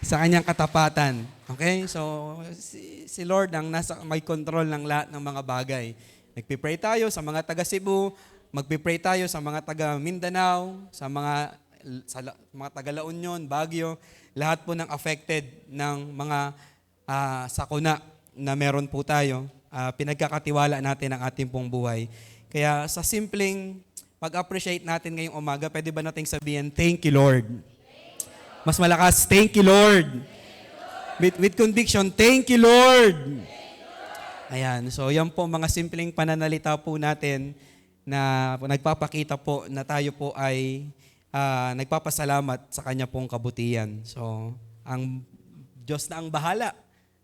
sa kanyang katapatan. Okay? So, si Lord ang may control ng lahat ng mga bagay. Nagpipray tayo sa mga taga Cebu, magpipray tayo sa mga taga Mindanao, mga taga La Union, Baguio, lahat po ng affected ng mga sakuna na meron po tayo. Pinagkakatiwala natin ang ating pong buhay. Kaya sa simpleng pag-appreciate natin ngayong umaga, pwede ba nating sabihin, thank you, Lord. Mas malakas, thank you, Lord. With conviction, thank you, Lord. Ayan, so yan po mga simpleng pananalita po natin na nagpapakita po na tayo po ay nagpapasalamat sa Kanya pong kabutihan. So, ang Diyos na ang bahala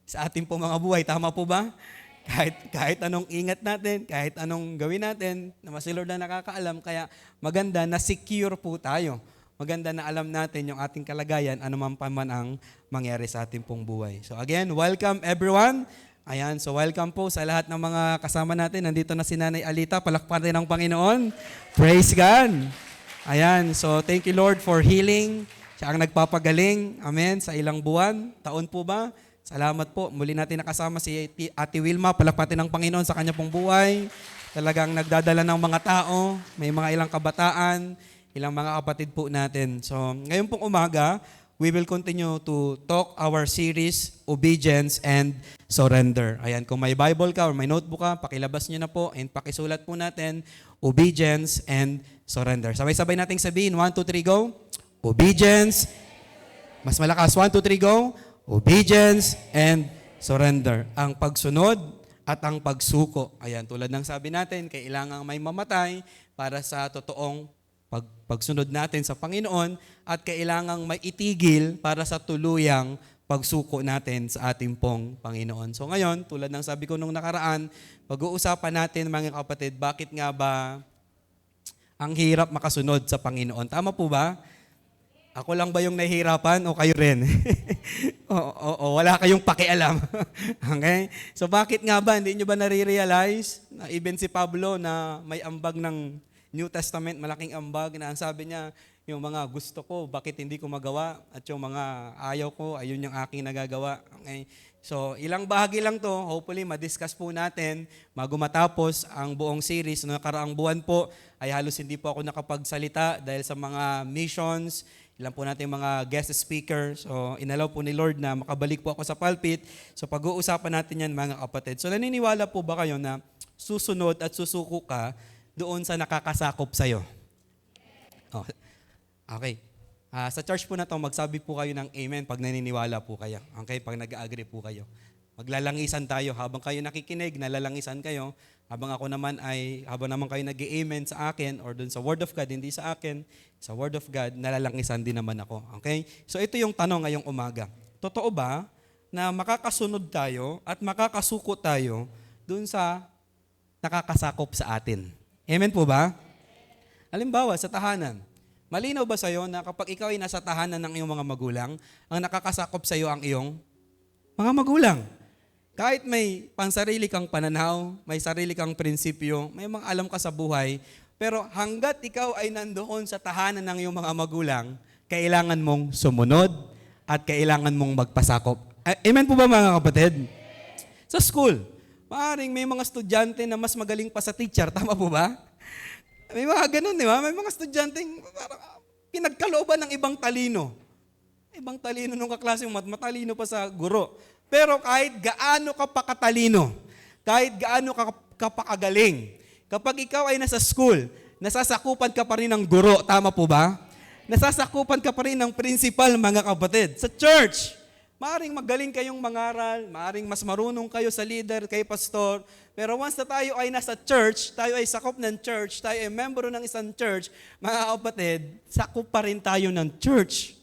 sa ating pong mga buhay. Tama po ba? Kahit anong ingat natin, kahit anong gawin natin, na si Lord na nakakaalam, kaya maganda na secure po tayo. Maganda na alam natin yung ating kalagayan, anuman pa man ang mangyari sa ating pong buhay. So again, welcome everyone. Ayan, so welcome po sa lahat ng mga kasama natin. Nandito na si Nanay Alita, palakpan rin ng Panginoon. Praise God. Ayan, so thank you Lord for healing. Siya ang nagpapagaling. Amen, sa ilang buwan. Taon po ba? Salamat po. Muli natin nakasama si Ate Wilma. Palakpatin ng Panginoon sa kanya pong buhay. Talagang nagdadala ng mga tao. May mga ilang kabataan, ilang mga kapatid po natin. So, ngayon pong umaga, we will continue to talk our series, Obedience and Surrender. Ayan, kung may Bible ka or may notebook ka, pakilabas nyo na po and pakisulat po natin, Obedience and Surrender. Sabay-sabay nating sabihin, 1, 2, 3, go. Obedience. Mas malakas, 1, 2, 3, go. Obedience and surrender. Ang pagsunod at ang pagsuko. Ayan, tulad ng sabi natin, kailangan may mamatay para sa totoong pagsunod natin sa Panginoon at kailangan may itigil para sa tuluyang pagsuko natin sa ating pong Panginoon. So ngayon, tulad ng sabi ko nung nakaraan, pag-uusapan natin mga kapatid, bakit nga ba ang hirap makasunod sa Panginoon? Tama po ba? Ako lang ba yung nahihirapan o kayo rin? o wala kayong pakialam. Okay? So bakit nga ba? Hindi nyo ba nare-realize na even si Pablo na may ambag ng New Testament, malaking ambag na ang sabi niya, yung mga gusto ko, bakit hindi ko magawa? At yung mga ayaw ko, ayun yung aking nagagawa. Okay? So ilang bahagi lang to, hopefully madiscuss po natin bago matapos ang buong series. Noong nakaraang buwan po ay halos hindi po ako nakapagsalita dahil sa mga missions, ilan po natin mga guest speakers. So, inalaw po ni Lord na makabalik po ako sa pulpit. So, pag-uusapan natin yan mga kapatid. So, naniniwala po ba kayo na susunod at susuko ka doon sa nakakasakop sa'yo? Oh, okay. Sa church po na to, magsabi po kayo ng amen pag naniniwala po kayo. Okay? Pag nag-agree po kayo. Maglalangisan tayo. Habang kayo nakikinig, nalalangisan kayo. Habang naman kayo nag-amen sa akin or dun sa Word of God, hindi sa akin, sa Word of God, nalalangisan din naman ako. Okay? So ito yung tanong ngayong umaga. Totoo ba na makakasunod tayo at makakasuko tayo dun sa nakakasakop sa atin? Amen po ba? Halimbawa, sa tahanan. Malinaw ba sa'yo na kapag ikaw ay nasa tahanan ng iyong mga magulang, ang nakakasakop sa'yo ang iyong mga magulang? Kahit may pansarili kang pananaw, may sarili kang prinsipyo, may mga alam ka sa buhay, pero hanggat ikaw ay nandoon sa tahanan ng iyong mga magulang, kailangan mong sumunod at kailangan mong magpasakop. Amen po ba mga kapatid? Sa school, maaaring may mga estudyante na mas magaling pa sa teacher, tama po ba? May mga ganun, di ba? May mga estudyante pinagkalooban ng ibang talino. Ibang talino nung kaklase yung matalino pa sa guro. Pero kahit gaano ka pa katalino, kahit gaano ka pa kagaling, kapag ikaw ay nasa school, nasasakupan ka pa rin ng guro, tama po ba? Nasasakupan ka pa rin ng principal, mga kapatid. Sa church, maaring magaling kayong mangaral, maaring mas marunong kayo sa leader, kay pastor, pero once na tayo ay nasa church, tayo ay sakop ng church, tayo ay membro ng isang church, mga kapatid, sakop pa rin tayo ng church,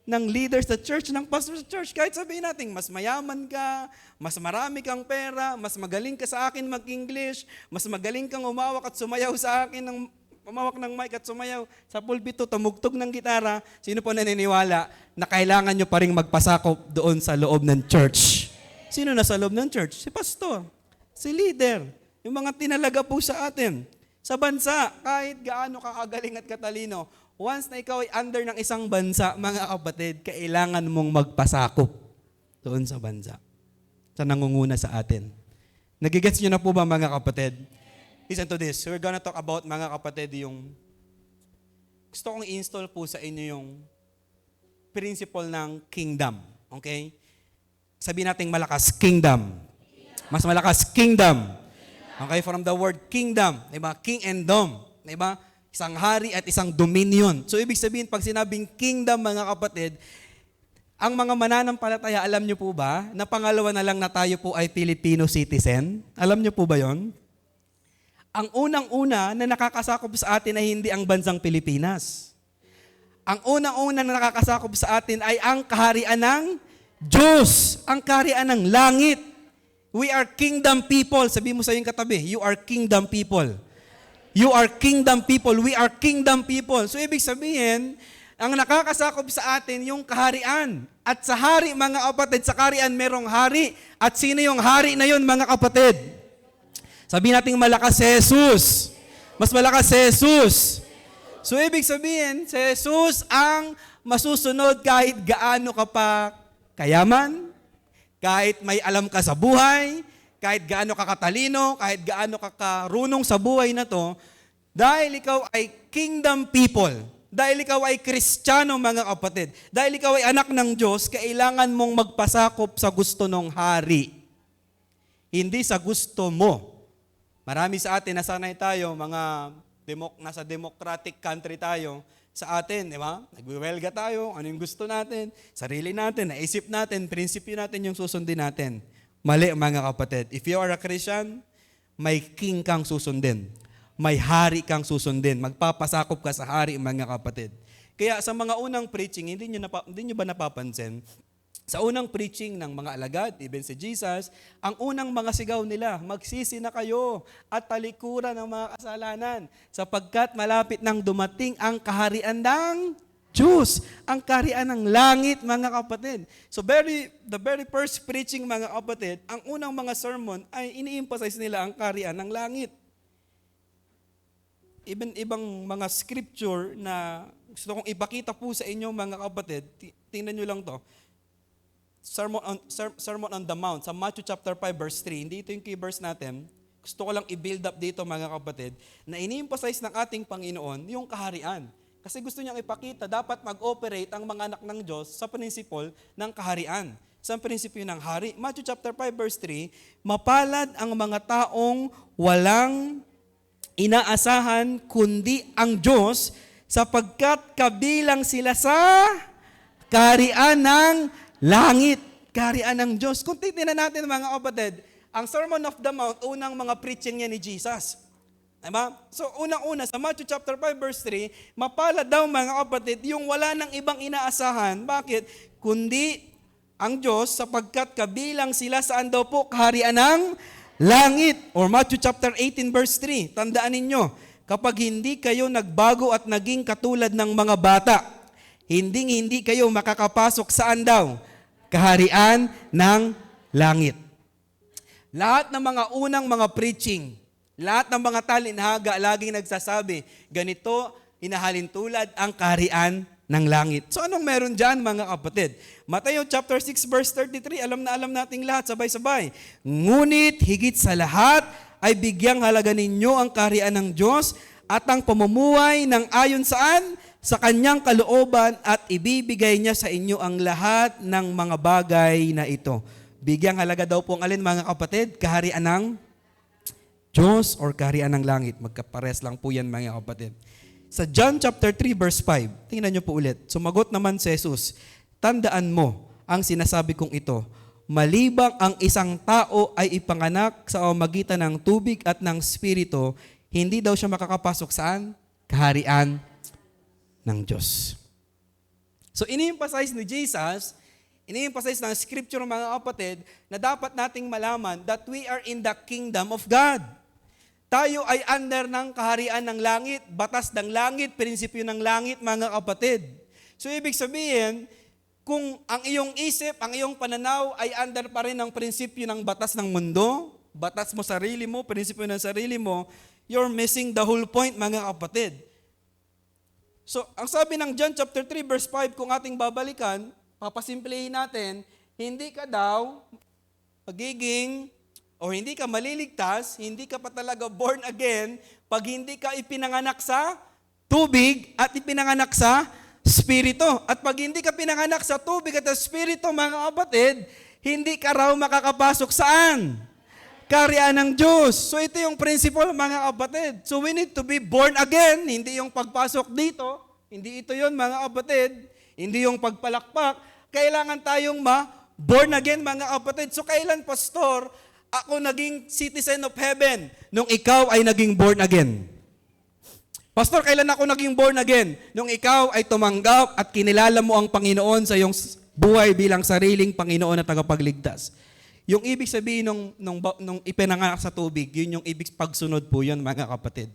ng leader sa church, ng pastor sa church. Kahit sabihin natin, mas mayaman ka, mas marami kang pera, mas magaling ka sa akin mag-English, mas magaling kang umawak at sumayaw sa akin, umawak ng mic at sumayaw sa pulpito, tumugtog ng gitara, sino po naniniwala na kailangan nyo pa rin magpasakop doon sa loob ng church? Sino na sa loob ng church? Si pastor, si leader, yung mga tinalaga po sa atin. Sa bansa, kahit gaano ka kagaling at katalino, Once na ikaw ay under ng isang bansa, mga kapatid, kailangan mong magpasakop doon sa bansa. Sa nangunguna sa atin. Nagigets nyo na po ba, mga kapatid? Listen to this. We're gonna talk about, mga kapatid, yung gusto kong i-install po sa inyo yung principle ng kingdom. Okay? Sabihin natin malakas, kingdom. Mas malakas, kingdom. Okay? From the word kingdom. Diba? King and dom. Diba? Isang hari at isang dominion. So, ibig sabihin, pag sinabing kingdom, mga kapatid, ang mga mananampalataya, alam nyo po ba, na pangalawa na lang na tayo po ay Filipino citizen? Alam nyo po ba yon? Ang unang-una na nakakasakop sa atin ay hindi ang bansang Pilipinas. Ang unang-una na nakakasakop sa atin ay ang kaharian ng Diyos, ang kaharian ng langit. We are kingdom people. Sabi mo sa iyong katabi, you are kingdom people. You are kingdom people. We are kingdom people. So ibig sabihin, ang nakakasakop sa atin yung kaharian. At sa hari, mga kapatid, sa kaharian merong hari. At sino yung hari na yun, mga kapatid? Sabihin natin malakas si Jesus. Mas malakas si Jesus. So ibig sabihin, si Jesus ang masusunod kahit gaano ka pa kayaman, kahit may alam ka sa buhay, kahit gaano ka katalino, kahit gaano ka karunong sa buhay na to, dahil ikaw ay kingdom people, dahil ikaw ay Kristiyano, mga kapatid, dahil ikaw ay anak ng Diyos, kailangan mong magpasakop sa gusto ng hari. Hindi sa gusto mo. Marami sa atin, nasanay tayo, nasa democratic country tayo, sa atin, di ba? Nagwiwelga tayo, ano yung gusto natin, sarili natin, naisip natin, prinsipyo natin yung susundin natin. Mali, mga kapatid. If you are a Christian, may king kang susundin. May hari kang susundin. Magpapasakop ka sa hari, mga kapatid. Kaya sa mga unang preaching, hindi nyo ba napapansin? Sa unang preaching ng mga alagad, even si Jesus, ang unang mga sigaw nila, magsisi na kayo at talikuran ng mga kasalanan sapagkat malapit nang dumating ang kaharian ng Diyos, ang kaharian ng langit, mga kapatid. So the very first preaching, mga kapatid, ang unang mga sermon ay ini-emphasize nila ang kaharian ng langit. Even ibang mga scripture na gusto kong ipakita po sa inyo, mga kapatid, tingnan nyo lang to. Sermon on the Mount, sa Matthew chapter 5, verse 3, hindi ito yung key verse natin. Gusto ko lang i-build up dito, mga kapatid, na ini-emphasize ng ating Panginoon yung kaharian. Kasi gusto niyang ipakita, dapat mag-operate ang mga anak ng Diyos sa prinsipyo ng kaharian. Sa prinsipyo ng hari. Matthew chapter 5, verse 3, mapalad ang mga taong walang inaasahan kundi ang Diyos sapagkat kabilang sila sa kaharian ng langit, kaharian ng Diyos. Kung titignan natin, mga kapatid, ang Sermon of the Mount, unang mga preaching niya ni Jesus. Diba? So, unang-una, sa Matthew chapter 5, verse 3, mapalad daw, mga kapatid, yung wala ng ibang inaasahan. Bakit? Kundi ang Diyos, sapagkat kabilang sila saan daw po? Kaharian ng langit. Or Matthew chapter 18, verse 3. Tandaan ninyo, kapag hindi kayo nagbago at naging katulad ng mga bata, hindi kayo makakapasok saan daw? Kaharian ng langit. Lahat ng mga unang mga preaching, lahat ng mga talinhaga, laging nagsasabi, ganito, hinahalin tulad ang kaharian ng langit. So anong meron dyan, mga kapatid? Matthew chapter 6, verse 33, alam nating lahat, sabay-sabay. Ngunit higit sa lahat, ay bigyang halaga ninyo ang kaharian ng Diyos at ang pamumuhay ng ayon saan? Sa kanyang kalooban at ibibigay niya sa inyo ang lahat ng mga bagay na ito. Bigyang halaga daw po ang alin, mga kapatid? Kaharian ng Diyos or kaharian ng langit. Magkapares lang po yan, mga kapatid. Sa John chapter 3, verse 5, tingnan niyo po ulit. Sumagot naman si Jesus, tandaan mo ang sinasabi kong ito. Malibang ang isang tao ay ipanganak sa pamamagitan ng tubig at ng spirito, hindi daw siya makakapasok saan? Kaharian ng Diyos. So, ini-emphasize ni Jesus, ini-emphasize ng scripture, mga kapatid, na dapat nating malaman that we are in the kingdom of God. Tayo ay under ng kaharian ng langit, batas ng langit, prinsipyo ng langit, mga kapatid. So, ibig sabihin, kung ang iyong isip, ang iyong pananaw ay under pa rin ng prinsipyo ng batas ng mundo, batas mo sarili mo, prinsipyo ng sarili mo, you're missing the whole point, mga kapatid. So, ang sabi ng John chapter 3 verse 5, kung ating babalikan, papasimplihin natin, hindi ka daw magiging o hindi ka maliligtas, hindi ka pa talaga born again pag hindi ka ipinanganak sa tubig at ipinanganak sa Espiritu. At pag hindi ka pinanganak sa tubig at sa Espiritu, mga kapatid, hindi ka raw makakapasok saan? Kaharian ng Diyos. So ito yung principle, mga kapatid. So we need to be born again. Hindi yung pagpasok dito. Hindi ito yon, mga kapatid. Hindi yung pagpalakpak. Kailangan tayong born again, mga kapatid. So kailan, pastor, ako naging citizen of heaven nung ikaw ay naging born again? Pastor, kailan ako naging born again? Nung ikaw ay tumanggap at kinilala mo ang Panginoon sa iyong buhay bilang sariling Panginoon at tagapagligtas. Yung ibig sabihin nung ipinanganak sa tubig, yun yung ibig pagsunod po yun, mga kapatid.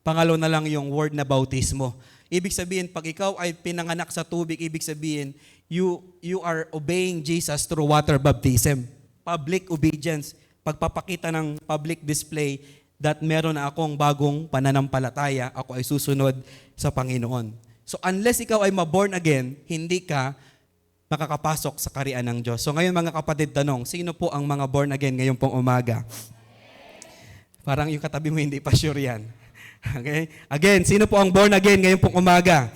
Pangalo na lang yung word na bautismo. Ibig sabihin, pag ikaw ay pinanganak sa tubig, ibig sabihin, you are obeying Jesus through water baptism. Public obedience. Pagpapakita ng public display that meron na akong bagong pananampalataya, ako ay susunod sa Panginoon. So unless ikaw ay ma-born again, hindi ka makakapasok sa kaharian ng Diyos. So ngayon, mga kapatid, tanong, sino po ang mga born again ngayon pong umaga? Parang yung katabi mo hindi pa sure yan. Okay? Again, sino po ang born again ngayon pong umaga?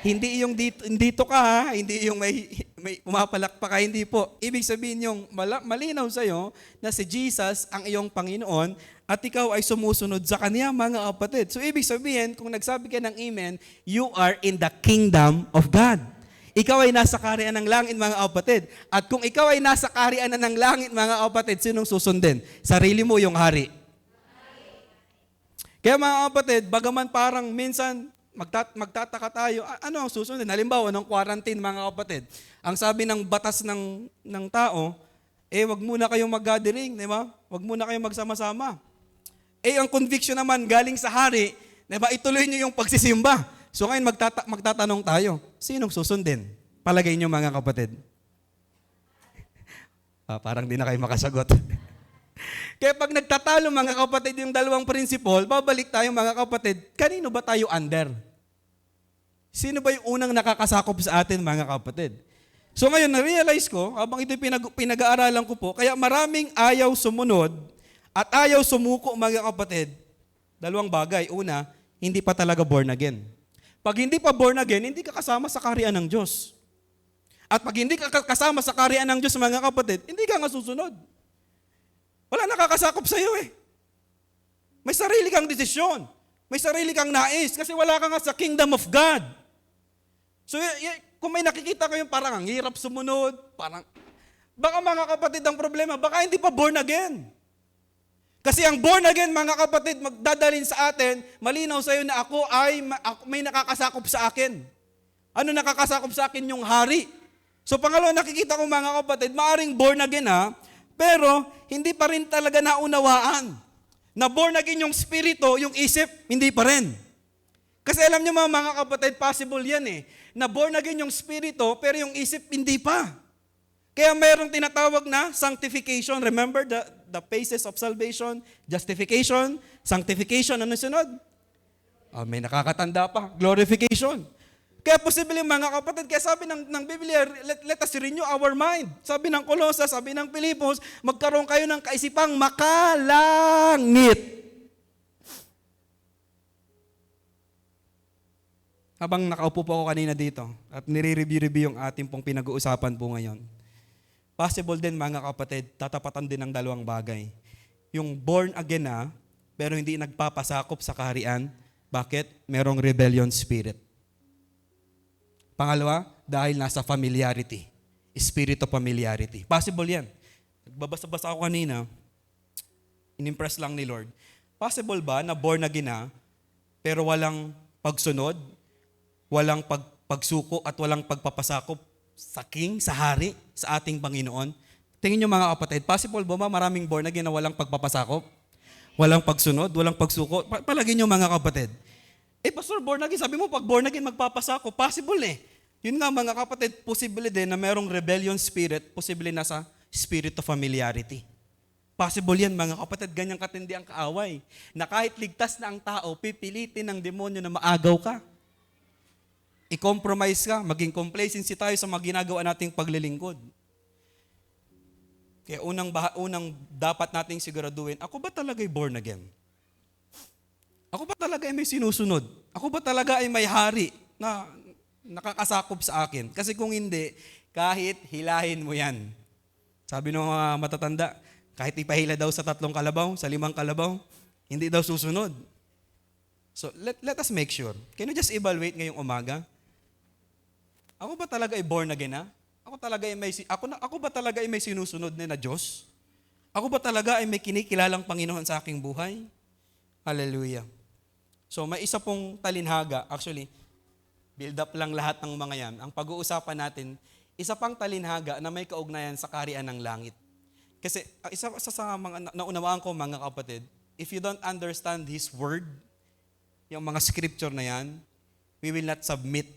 Hindi yung dito ka, ha? Hindi yung may pumapalak pa ka, hindi po. Ibig sabihin yung malinaw sa'yo na si Jesus ang iyong Panginoon at ikaw ay sumusunod sa Kanya, mga kapatid. So ibig sabihin, kung nagsabi ka ng amen, you are in the kingdom of God. Ikaw ay nasa kaharian ng langit, mga kapatid. At kung ikaw ay nasa kaharian ng langit, mga kapatid, sinong susundin? Sarili mo yung hari. Kaya mga kapatid, bagaman parang minsan magtataka tayo, ano ang susundin? Halimbawa, ng quarantine, mga kapatid. Ang sabi ng batas ng tao, wag muna kayong mag-gathering, di ba? Wag muna kayong magsama-sama. Ang conviction naman galing sa hari, di ba? Ituloy niyo yung pagsisimba. So ngayon magtatanong tayo, sinong susundin? Palagay niyo, mga kapatid. Parang di na kayo makasagot. Kaya pag nagtatalo, mga kapatid, yung dalawang principle, babalik tayo, mga kapatid, kanino ba tayo under? Sino ba yung unang nakakasakop sa atin, mga kapatid? So ngayon, na-realize ko, habang ito pinag-aaralan ko po, kaya maraming ayaw sumunod at ayaw sumuko, mga kapatid. Dalawang bagay. Una, hindi pa talaga born again. Pag hindi pa born again, hindi ka kasama sa kaharian ng Diyos. At pag hindi ka kasama sa kaharian ng Diyos, mga kapatid, hindi ka nga susunod. Wala nakakasakop sa iyo eh. May sarili kang desisyon. May sarili kang nais kasi wala ka nga sa kingdom of God. So kung may nakikita kayo parang ang hirap sumunod, parang baka, mga kapatid, ang problema, baka hindi pa born again. Kasi ang born again, mga kapatid, magdadalhin sa atin, malinaw sa iyo na ako may nakakasakop sa akin. Ano nakakasakop sa akin? Yung hari. So pangalawa, nakikita ko, mga kapatid, maaring born again pero hindi pa rin talaga naunawaan. Na born again yung spirito, yung isip, hindi pa rin. Kasi alam niyo, mga kapatid, possible yan na born again yung spirito, pero yung isip, hindi pa. Kaya mayroong tinatawag na sanctification. Remember the phases of salvation? Justification, sanctification, ano sunod? May nakakatanda pa, glorification. Kaya posible, mga kapatid, kaya sabi ng Biblia, let us renew our mind. Sabi ng Colossus, sabi ng Pilipos, magkaroon kayo ng kaisipang makalangit. Habang nakaupo po ako kanina dito at nire-review yung ating pong pinag-uusapan po ngayon, possible din, mga kapatid, tatapatan din ng dalawang bagay. Yung born again pero hindi nagpapasakop sa kaharian. Bakit? Merong rebellion spirit. Pangalawa, dahil nasa familiarity. Spirit of familiarity. Possible yan. Nagbabasa-basa ako kanina, inimpress lang ni Lord. Possible ba na born again pero walang pagsunod, walang pagsuko at walang pagpapasakop sa king, sa hari, sa ating Panginoon? Tingin nyo, mga kapatid, possible ba maraming born again na walang pagpapasakop? Walang pagsunod, walang pagsuko? Palagi nyo, mga kapatid. Pastor, born again, sabi mo pag born again magpapasakop, possible Yun nga, mga kapatid, posible din na merong rebellion spirit, posible nasa spirit of familiarity. Possible yan, mga kapatid, ganyang katindi ang kaaway. Na kahit ligtas na ang tao, pipilitin ng demonyo na maagaw ka. I-compromise ka, maging complacency tayo sa mga ginagawa nating paglilingkod. Kaya unang dapat nating siguraduhin, ako ba talaga ay born again? Ako ba talaga ay may sinusunod? Ako ba talaga ay may hari na nakakasakop sa akin? Kasi kung hindi, kahit hilahin mo yan. Sabi ng mga matatanda, kahit ipahila daw sa 3 kalabaw, sa 5 kalabaw, hindi daw susunod. So let us make sure. Can you just evaluate ngayong umaga? Ako ba talaga ay born again, ha? Ako ba talaga ay may sinusunod na Diyos? Ako ba talaga ay may kinikilalang Panginoon sa aking buhay? Hallelujah. So may isa pong talinhaga, actually, build up lang lahat ng mga yan. Ang pag-uusapan natin, isa pang talinhaga na may kaugnayan sa kaharian ng langit. Kasi isa sa mga naunawaan ko mga kapatid, if you don't understand His Word, yung mga scripture na yan, we will not submit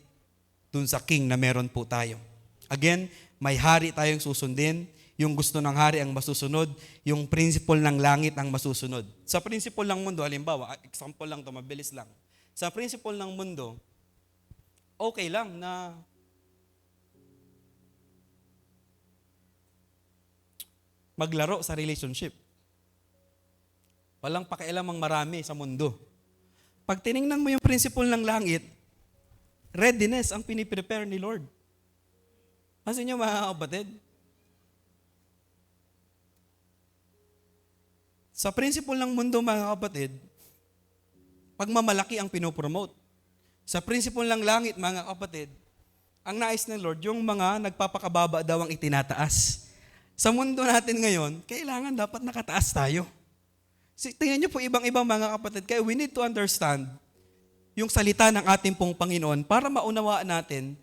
dun sa king na meron po tayo. Again, may hari tayong susundin, yung gusto ng hari ang masusunod, yung principle ng langit ang masusunod. Sa principle ng mundo, halimbawa, example lang to, mabilis lang. Sa principle ng mundo, okay lang na maglaro sa relationship. Walang pakialamang marami sa mundo. Pag tiningnan mo yung principle ng langit, readiness ang piniprepare ni Lord. Kasi niyo mga kapatid, sa principle ng mundo mga kapatid, pagmamalaki ang pinopromote. Sa principle ng langit mga kapatid, ang nais ng Lord, yung mga nagpapakababa daw ang itinataas. Sa mundo natin ngayon, kailangan dapat nakataas tayo. Tingnan niyo po ibang-ibang mga kapatid, kaya we need to understand yung salita ng ating pong Panginoon para maunawaan natin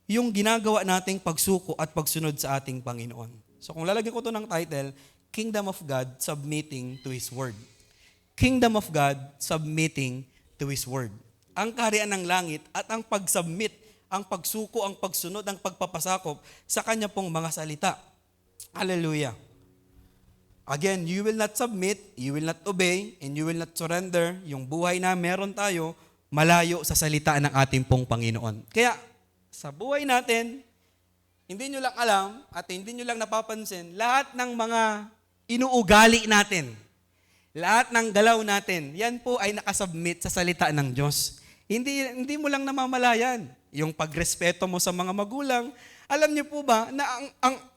yung ginagawa nating pagsuko at pagsunod sa ating Panginoon. So kung lalagyan ko to ng title, Kingdom of God Submitting to His Word. Kingdom of God Submitting to His Word. Ang kaharian ng langit at ang pag-submit, ang pagsuko, ang pagsunod, ang pagpapasakop sa Kanya pong mga salita. Hallelujah. Again, you will not submit, you will not obey, and you will not surrender. Yung buhay na meron tayo, malayo sa salita ng ating pong Panginoon. Kaya, sa buhay natin, hindi nyo lang alam at hindi nyo lang napapansin, lahat ng mga inuugali natin, lahat ng galaw natin, yan po ay nakasubmit sa salita ng Diyos. Hindi mo lang namamalayan. Yung pagrespeto mo sa mga magulang, alam niyo po ba na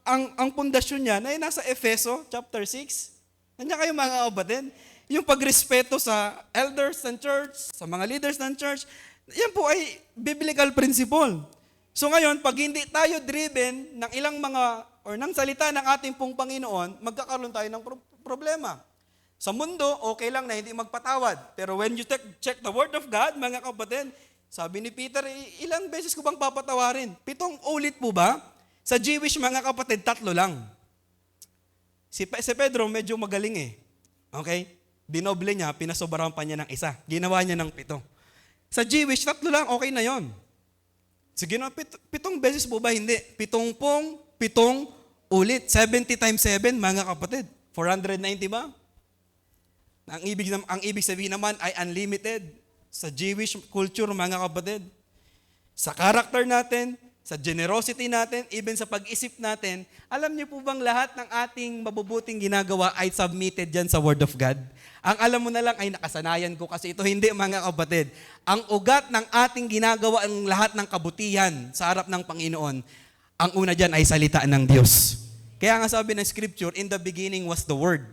ang pundasyon niya na nasa Efeso chapter 6? Nandiyan kayo mga kapatid? Yung pagrespeto sa elders ng church, sa mga leaders ng church, yan po ay biblical principle. So ngayon, pag hindi tayo driven ng ilang mga or ng salita ng ating pong Panginoon, magkakaroon tayo ng problema. Sa mundo, okay lang na hindi magpatawad. Pero when you check the Word of God, mga kapatid, sabi ni Peter, ilang beses ko bang papatawarin? 7 ulit po ba? Sa Jewish mga kapatid, 3 lang. Si Pedro medyo magaling eh. Okay? Dinoble niya, pinasobrahan pa niya ng 1. Ginawa niya ng 7. Sa Jewish, 3 lang, okay na yon. Sige na, 7 beses po ba? Hindi. 70 ulit. 70 times 7, mga kapatid. 490 ba? Ang ibig sabihin naman ay unlimited. Sa Jewish culture, mga kapatid. Sa character natin, sa generosity natin, even sa pag-isip natin, alam niyo po bang lahat ng ating mabubuting ginagawa ay submitted dyan sa Word of God? Ang alam mo na lang ay nakasanayan ko kasi ito hindi mga kapatid. Ang ugat ng ating ginagawa ang lahat ng kabutihan sa harap ng Panginoon, ang una dyan ay salita ng Diyos. Kaya nga sabi ng Scripture, in the beginning was the Word.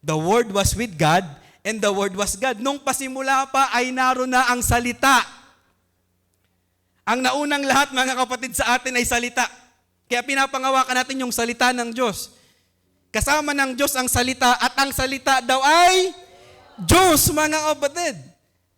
The Word was with God and the Word was God. Nung pasimula pa ay naroon na ang salita. Ang naunang lahat mga kapatid sa atin ay salita. Kaya pinapangawakan natin yung salita ng Diyos. Kasama ng Diyos ang salita at ang salita daw ay Diyos, mga kapatid.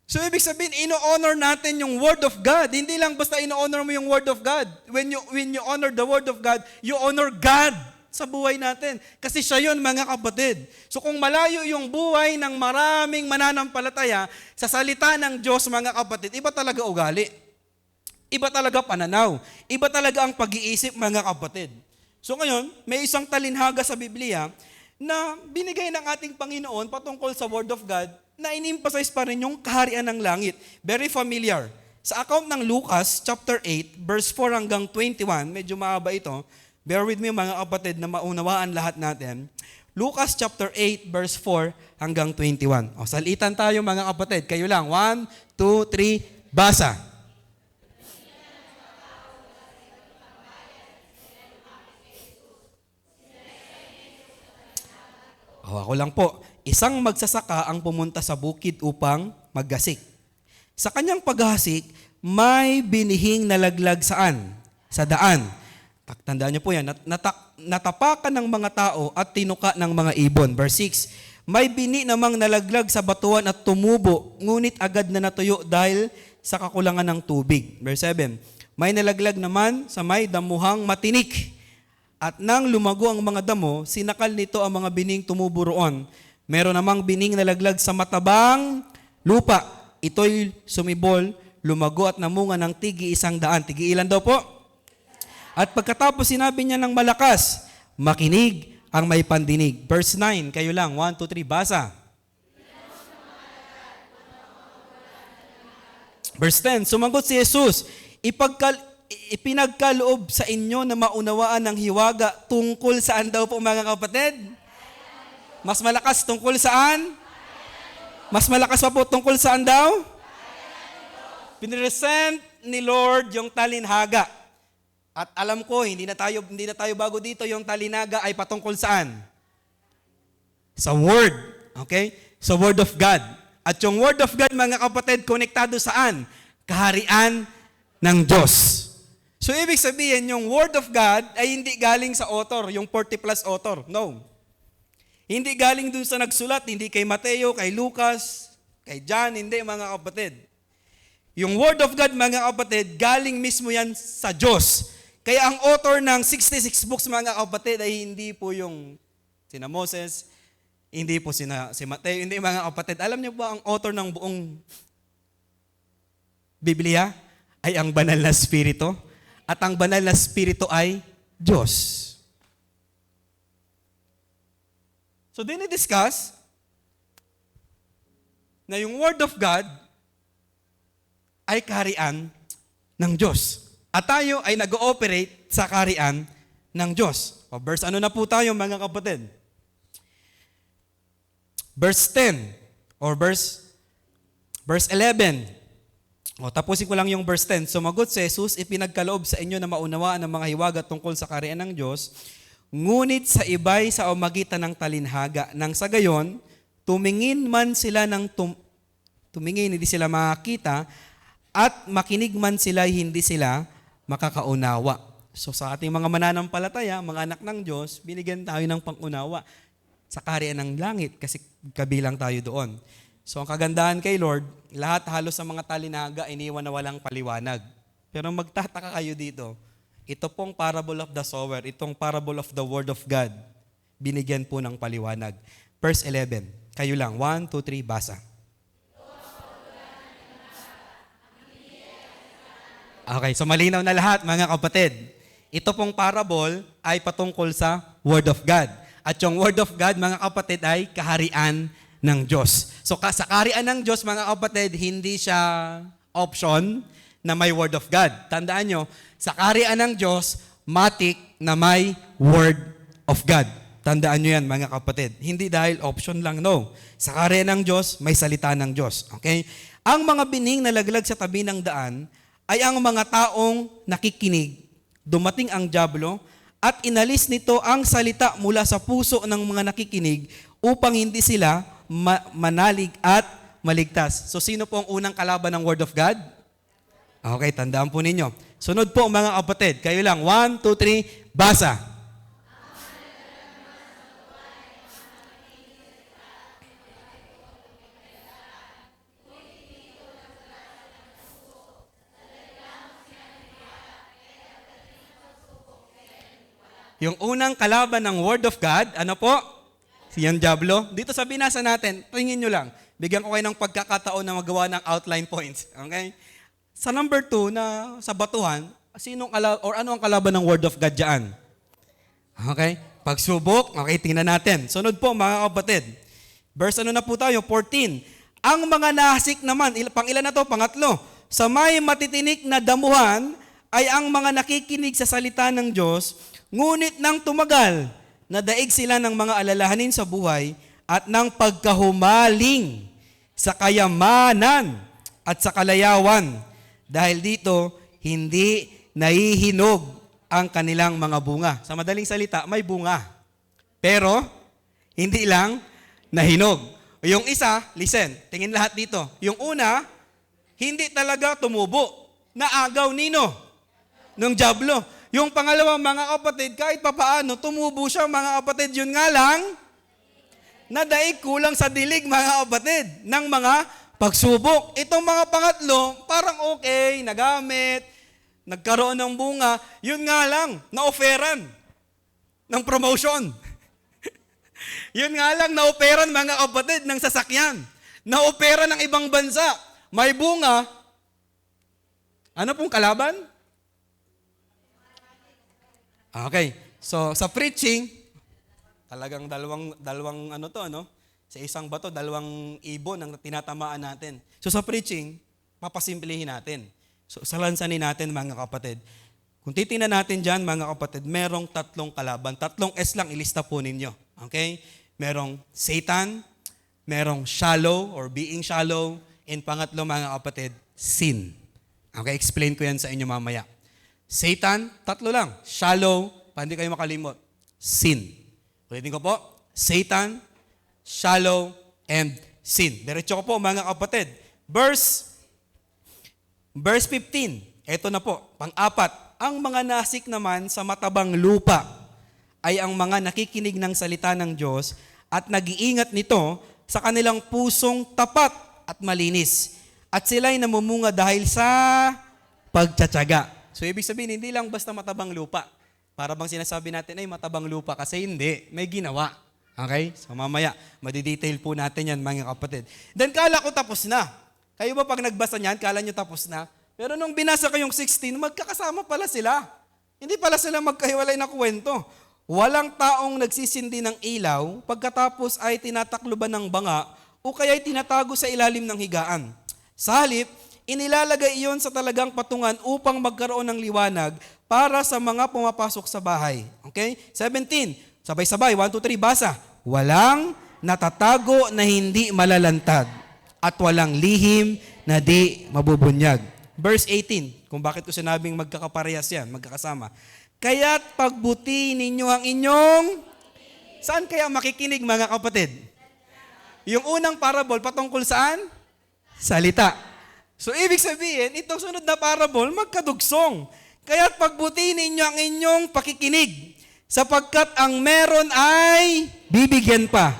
So ibig sabihin, ino-honor natin yung Word of God. Hindi lang basta ino-honor mo yung Word of God. When you honor the Word of God, you honor God sa buhay natin. Kasi siya yun, mga kapatid. So kung malayo yung buhay ng maraming mananampalataya sa salita ng Diyos, mga kapatid, iba talaga ugali. Iba talaga pananaw. Iba talaga ang pag-iisip, mga kapatid. So ngayon, may isang talinhaga sa Biblia na binigay ng ating Panginoon patungkol sa Word of God na in-emphasize pa rin yung kaharian ng langit. Very familiar. Sa account ng Lucas, chapter 8, verse 4 hanggang 21, medyo mahaba ito. Bear with me mga kapatid na maunawaan lahat natin. Lucas chapter 8, verse 4 hanggang 21. O, salitan tayo mga kapatid. Kayo lang. 1, 2, 3, basa. O, ako lang po. Isang magsasaka ang pumunta sa bukid upang maggasik. Sa kanyang paghasik, may binihing nalaglag saan? Sa daan. Tandaan niyo po yan. Natapakan ng mga tao at tinuka ng mga ibon. Verse 6, may bini namang nalaglag sa batuan at tumubo, ngunit agad na natuyo dahil sa kakulangan ng tubig. Verse 7, may nalaglag naman sa may damuhang matinik. At nang lumago ang mga damo, sinakal nito ang mga bining tumubo roon. Meron namang bining nalaglag sa matabang lupa. Ito'y sumibol, lumago at namunga ng tigi 100. Tigi ilan daw po? At pagkatapos sinabi niya ng malakas, makinig ang may pandinig. Verse 9, kayo lang. 1, 2, 3, basa. Verse 10, sumagot si Jesus, ipinagkaloob sa inyo na maunawaan ng hiwaga tungkol saan daw po mga kapatid? Mas malakas tungkol saan? Mas malakas pa po tungkol saan daw? Pinresent ni Lord yung talinhaga. At alam ko, hindi na tayo bago dito, yung talinaga ay patungkol saan? Sa Word. Okay? Sa Word of God. At yung Word of God, mga kapatid, konektado saan? Kaharian ng Diyos. So, ibig sabihin, yung Word of God ay hindi galing sa author, yung 40 plus author. No. Hindi galing dun sa nagsulat, hindi kay Mateo, kay Lucas, kay John, hindi mga kapatid. Yung Word of God, mga kapatid, galing mismo yan sa Diyos. Kaya ang author ng 66 books, mga kapatid, ay hindi po yung sina Moses, hindi po si Mateo, hindi mga kapatid. Alam niyo ba ang author ng buong Biblia ay ang banal na Espiritu? At ang banal na Espiritu ay Diyos. So, dinidiscuss na yung Word of God ay kaharian ng Diyos. At tayo ay nag-ooperate sa kaharian ng Diyos. O, verse ano na po tayo mga kapatid? Verse 10 or verse 11. O, tapusin ko lang yung verse 10. Sumagot si Jesus, ipinagkaloob sa inyo na maunawaan ng mga hiwaga tungkol sa kaharian ng Diyos, ngunit sa iba'y sa umagitan ng talinhaga. Nang sa gayon, tumingin man sila tumingin, hindi sila makakita, at makinig man sila, hindi sila makakaunawa. So sa ating mga mananampalataya, mga anak ng Diyos, binigyan tayo ng pangunawa sa kaharian ng langit kasi kabilang tayo doon. So ang kagandahan kay Lord, lahat halos sa mga talinaga iniwan na walang paliwanag. Pero magtataka kayo dito, ito pong parable of the sower, itong parable of the word of God, binigyan po ng paliwanag. Verse 11, kayo lang, 1, 2, 3, basa. Okay, so malinaw na lahat mga kapatid. Ito pong parable ay patungkol sa Word of God. At yung Word of God, mga kapatid, ay kaharian ng Diyos. So sa kaharian ng Diyos, mga kapatid, hindi siya option na may Word of God. Tandaan nyo, sa kaharian ng Diyos, matik na may Word of God. Tandaan nyo yan, mga kapatid. Hindi dahil option lang, no. Sa kaharian ng Diyos, may salita ng Diyos. Okay? Ang mga bining nalaglag sa tabi ng daan ay ang mga taong nakikinig. Dumating ang dyablo at inalis nito ang salita mula sa puso ng mga nakikinig upang hindi sila manalig at maligtas. So sino po ang unang kalaban ng Word of God? Okay, tandaan po ninyo. Sunod po mga kapatid. Kayo lang. 1, 2, 3, basa. Yung unang kalaban ng Word of God, ano po? Siyang dyablo. Dito sa binasa natin, tingin nyo lang. Bigyan ko kayo ng pagkakataon na magawa ng outline points. Okay? Sa number 2, na sa batuhan, ano ang kalaban ng Word of God dyan? Okay? Pagsubok, okay, tingnan natin. Sunod po mga kapatid. Verse ano na po tayo? 14. Ang mga nahasik naman, pang ilan na to? Pangatlo. sa may matitinik na damuhan ay ang mga nakikinig sa salita ng Diyos, ngunit nang tumagal, nadaig sila ng mga alalahanin sa buhay at ng pagkahumaling sa kayamanan at sa kalayawan. Dahil dito, hindi nahihinog ang kanilang mga bunga. Sa madaling salita, may bunga. Pero, hindi lang nahinog. Yung isa, listen, tingin lahat dito. Yung una, hindi talaga tumubo. Naagaw nino? Nung Diablo. Yung pangalawa, mga kapatid, kahit papaano, tumubo siya, mga kapatid. Yun nga lang, nadaig kulang sa dilig, mga kapatid, ng mga pagsubok. Itong mga pangatlo, parang okay, nagamit, nagkaroon ng bunga. Yun nga lang, na-offeran ng promotion. Yun nga lang, na-operan mga kapatid ng sasakyan. Na-opera ng ibang bansa. May bunga. Ano pong kalaban? Okay. So, sa preaching, talagang dalawang ano to, ano? Sa isang bato, dalawang ibon ang tinatamaan natin. So, sa preaching, papasimplihin natin. So, salansanin natin mga kapatid. Kung titingnan natin dyan, mga kapatid, merong 3 kalaban. 3 S lang ilista po ninyo. Okay? Merong Satan, merong shallow or being shallow, and pangatlo mga kapatid, sin. Okay, explain ko yan sa inyo mamaya. Satan, 3 lang. Shallow, hindi kayo makalimot. Sin. Ulitin ko po. Satan, shallow, and sin. Diretso ko po mga kapatid. Verse 15. Ito na po, pang-4. Ang mga nasik naman sa matabang lupa ay ang mga nakikinig ng salita ng Diyos at nag-iingat nito sa kanilang pusong tapat at malinis. At sila'y namumunga dahil sa pagtsatsaga. So ibig sabihin, hindi lang basta matabang lupa. Para bang sinasabi natin ay matabang lupa kasi hindi, may ginawa. Okay? So mamaya, madidetail po natin yan mga kapatid. Then kala ko tapos na. Kayo ba pag nagbasa niyan, kala nyo tapos na? Pero nung binasa ko yung 16, magkakasama pala sila. Hindi pala sila magkahiwalay na kwento. Walang taong nagsisindi ng ilaw, pagkatapos ay tinatakloban ng banga, o kaya'y tinatago sa ilalim ng higaan. Sa halip, inilalagay iyon sa talagang patungan upang magkaroon ng liwanag para sa mga pumapasok sa bahay. Okay? 17. Sabay-sabay. 1, 2, 3. Basa. Walang natatago na hindi malalantad at walang lihim na di mabubunyag. Verse 18. Kung bakit ko sinabing magkakaparehas yan, magkakasama. Kaya't pagbuti ninyo ang inyong... Saan kaya makikinig mga kapatid? Yung unang parable patungkol saan? Salita. So ibig sabihin, itong sunod na parable, magkadugsong. Kaya't pagbuti ninyo ang inyong pakikinig, sapagkat ang meron ay bibigyan pa.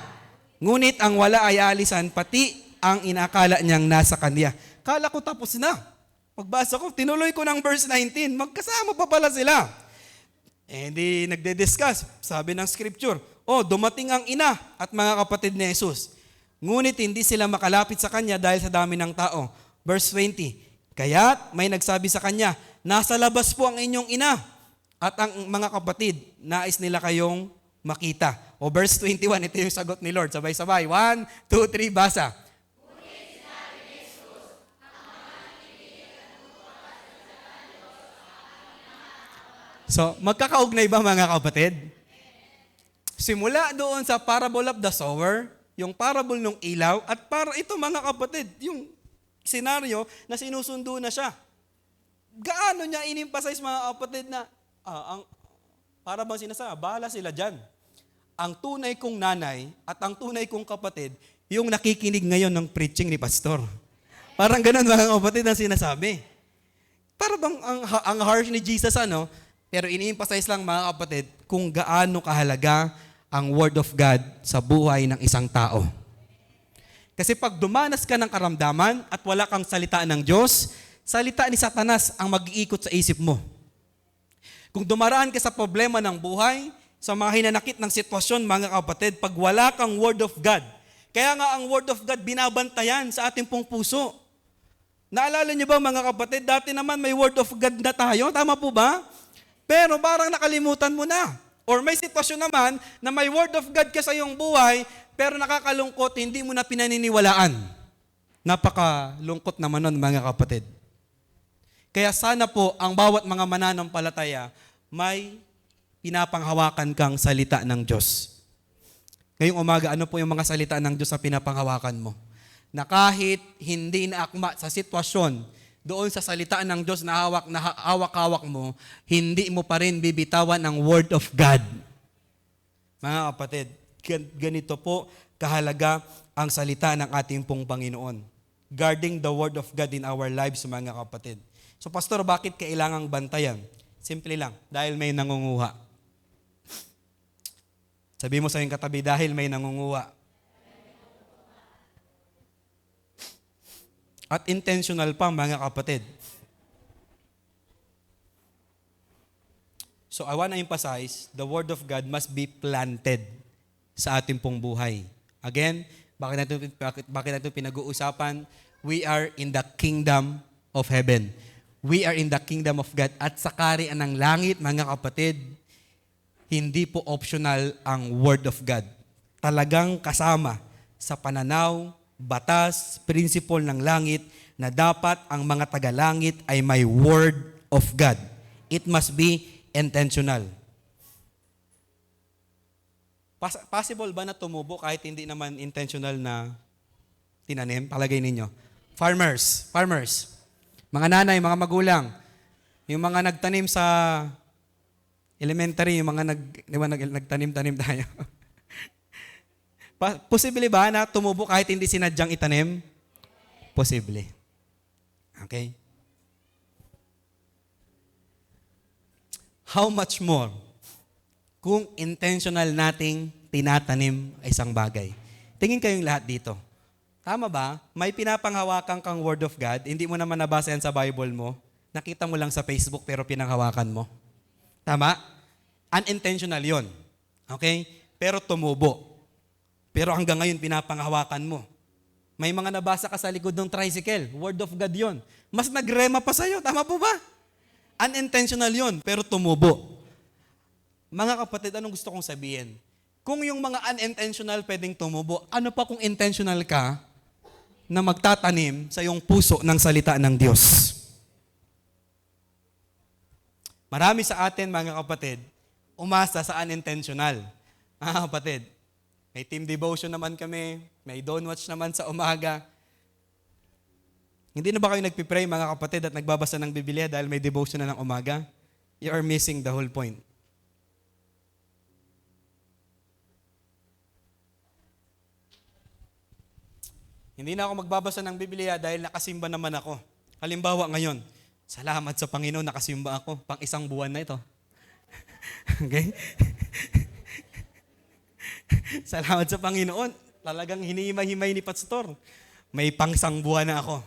Ngunit ang wala ay alisan, pati ang inakala niyang nasa kanya. Kala ko tapos na. Pagbasa ko, tinuloy ko ng verse 19, magkasama pa pala sila. Eh, di nagde-discuss. Sabi ng scripture, dumating ang ina at mga kapatid ni Jesus. Ngunit hindi sila makalapit sa kanya dahil sa dami ng tao. Verse 20, kaya't may nagsabi sa kanya, nasa labas po ang inyong ina at ang mga kapatid, nais nila kayong makita. O verse 21, ito yung sagot ni Lord. Sabay-sabay. 1, 2, 3, basa. So, magkakaugnay ba mga kapatid? Simula doon sa parable of the sower, yung parable ng ilaw, at para ito mga kapatid, yung senaryo na sinusundo na siya. Gaano niya in-emphasize mga kapatid na, para bang sinasabi, bahala sila dyan. Ang tunay kong nanay at ang tunay kong kapatid, yung nakikinig ngayon ng preaching ni pastor. Parang ganun mga kapatid ang sinasabi. Para bang ang harsh ni Jesus pero ini-emphasize lang mga kapatid kung gaano kahalaga ang Word of God sa buhay ng isang tao. Kasi pag dumanas ka ng karamdaman at wala kang salita ng Diyos, salita ni Satanas ang mag-iikot sa isip mo. Kung dumaraan ka sa problema ng buhay, sa mga hinanakit ng sitwasyon mga kapatid, pag wala kang Word of God, kaya nga ang Word of God binabantayan sa ating pong puso. Naalala niyo ba mga kapatid, dati naman may Word of God na tayo, tama po ba? Pero parang nakalimutan mo na. Or may sitwasyon naman na may Word of God ka sa iyong buhay, pero nakakalungkot, hindi mo na pinaniniwalaan. Napakalungkot naman nun mga kapatid. Kaya sana po ang bawat mga mananampalataya may pinapanghawakan kang salita ng Diyos. Ngayong umaga, ano po yung mga salita ng Diyos na pinapanghawakan mo? Na kahit hindi naakma sa sitwasyon, doon sa salita ng Diyos na hawak mo, hindi mo pa rin bibitawan ang Word of God. Mga kapatid, ganito po kahalaga ang salita ng ating pong Panginoon. Guarding the Word of God in our lives, mga kapatid. So, Pastor, bakit kailangang bantayan? Simple lang, dahil may nangunguha. Sabi mo sa iyong katabi, dahil may nangunguha. At intentional pa, mga kapatid. So, I want to emphasize, the Word of God must be planted sa ating pong buhay. Again, bakit natin pinag-uusapan? We are in the kingdom of heaven. We are in the kingdom of God. At sa kaharian ng langit, mga kapatid, hindi po optional ang Word of God. Talagang kasama sa pananaw, batas, principle ng langit na dapat ang mga taga-langit ay may Word of God. It must be intentional. Possible ba na tumubo kahit hindi naman intentional na tinanim? Palagay ninyo. Farmers. Mga nanay, mga magulang, yung mga nagtanim sa elementary, yung mga nagtanim-tanim tayo. Posible ba na tumubo kahit hindi sinadyang itanim? Posible. Okay? How much more kung intentional nating tinatanim ay isang bagay? Tingin kayong lahat dito. Tama ba? May pinapanghawakan kang Word of God, hindi mo naman nabasa yan sa Bible mo, nakita mo lang sa Facebook pero pinanghawakan mo. Tama? Unintentional yon. Okay? Pero tumubo. Pero hanggang ngayon pinapanghawakan mo. May mga nabasa ka sa likod ng tricycle, Word of God yon. Mas nagrema pa sa'yo, tama po ba? Unintentional yon, pero tumubo. Mga kapatid, anong gusto kong sabihin? Kung yung mga unintentional pwedeng tumubo, ano pa kung intentional ka na magtatanim sa iyong puso ng salita ng Diyos? Marami sa atin, mga kapatid, umasa sa unintentional. Mga kapatid, may team devotion naman kami, may dawn watch naman sa umaga. Hindi na ba kayo nagpipray, mga kapatid, at nagbabasa ng Biblia dahil may devotion na ng umaga? You are missing the whole point. Hindi na ako magbabasa ng Biblia dahil nakasimba naman ako. Halimbawa ngayon, salamat sa Panginoon, nakasimba ako. Pang isang buwan na ito. Okay? Salamat sa Panginoon. Talagang hinihimay-himay ni Pastor. May pang isang buwan na ako.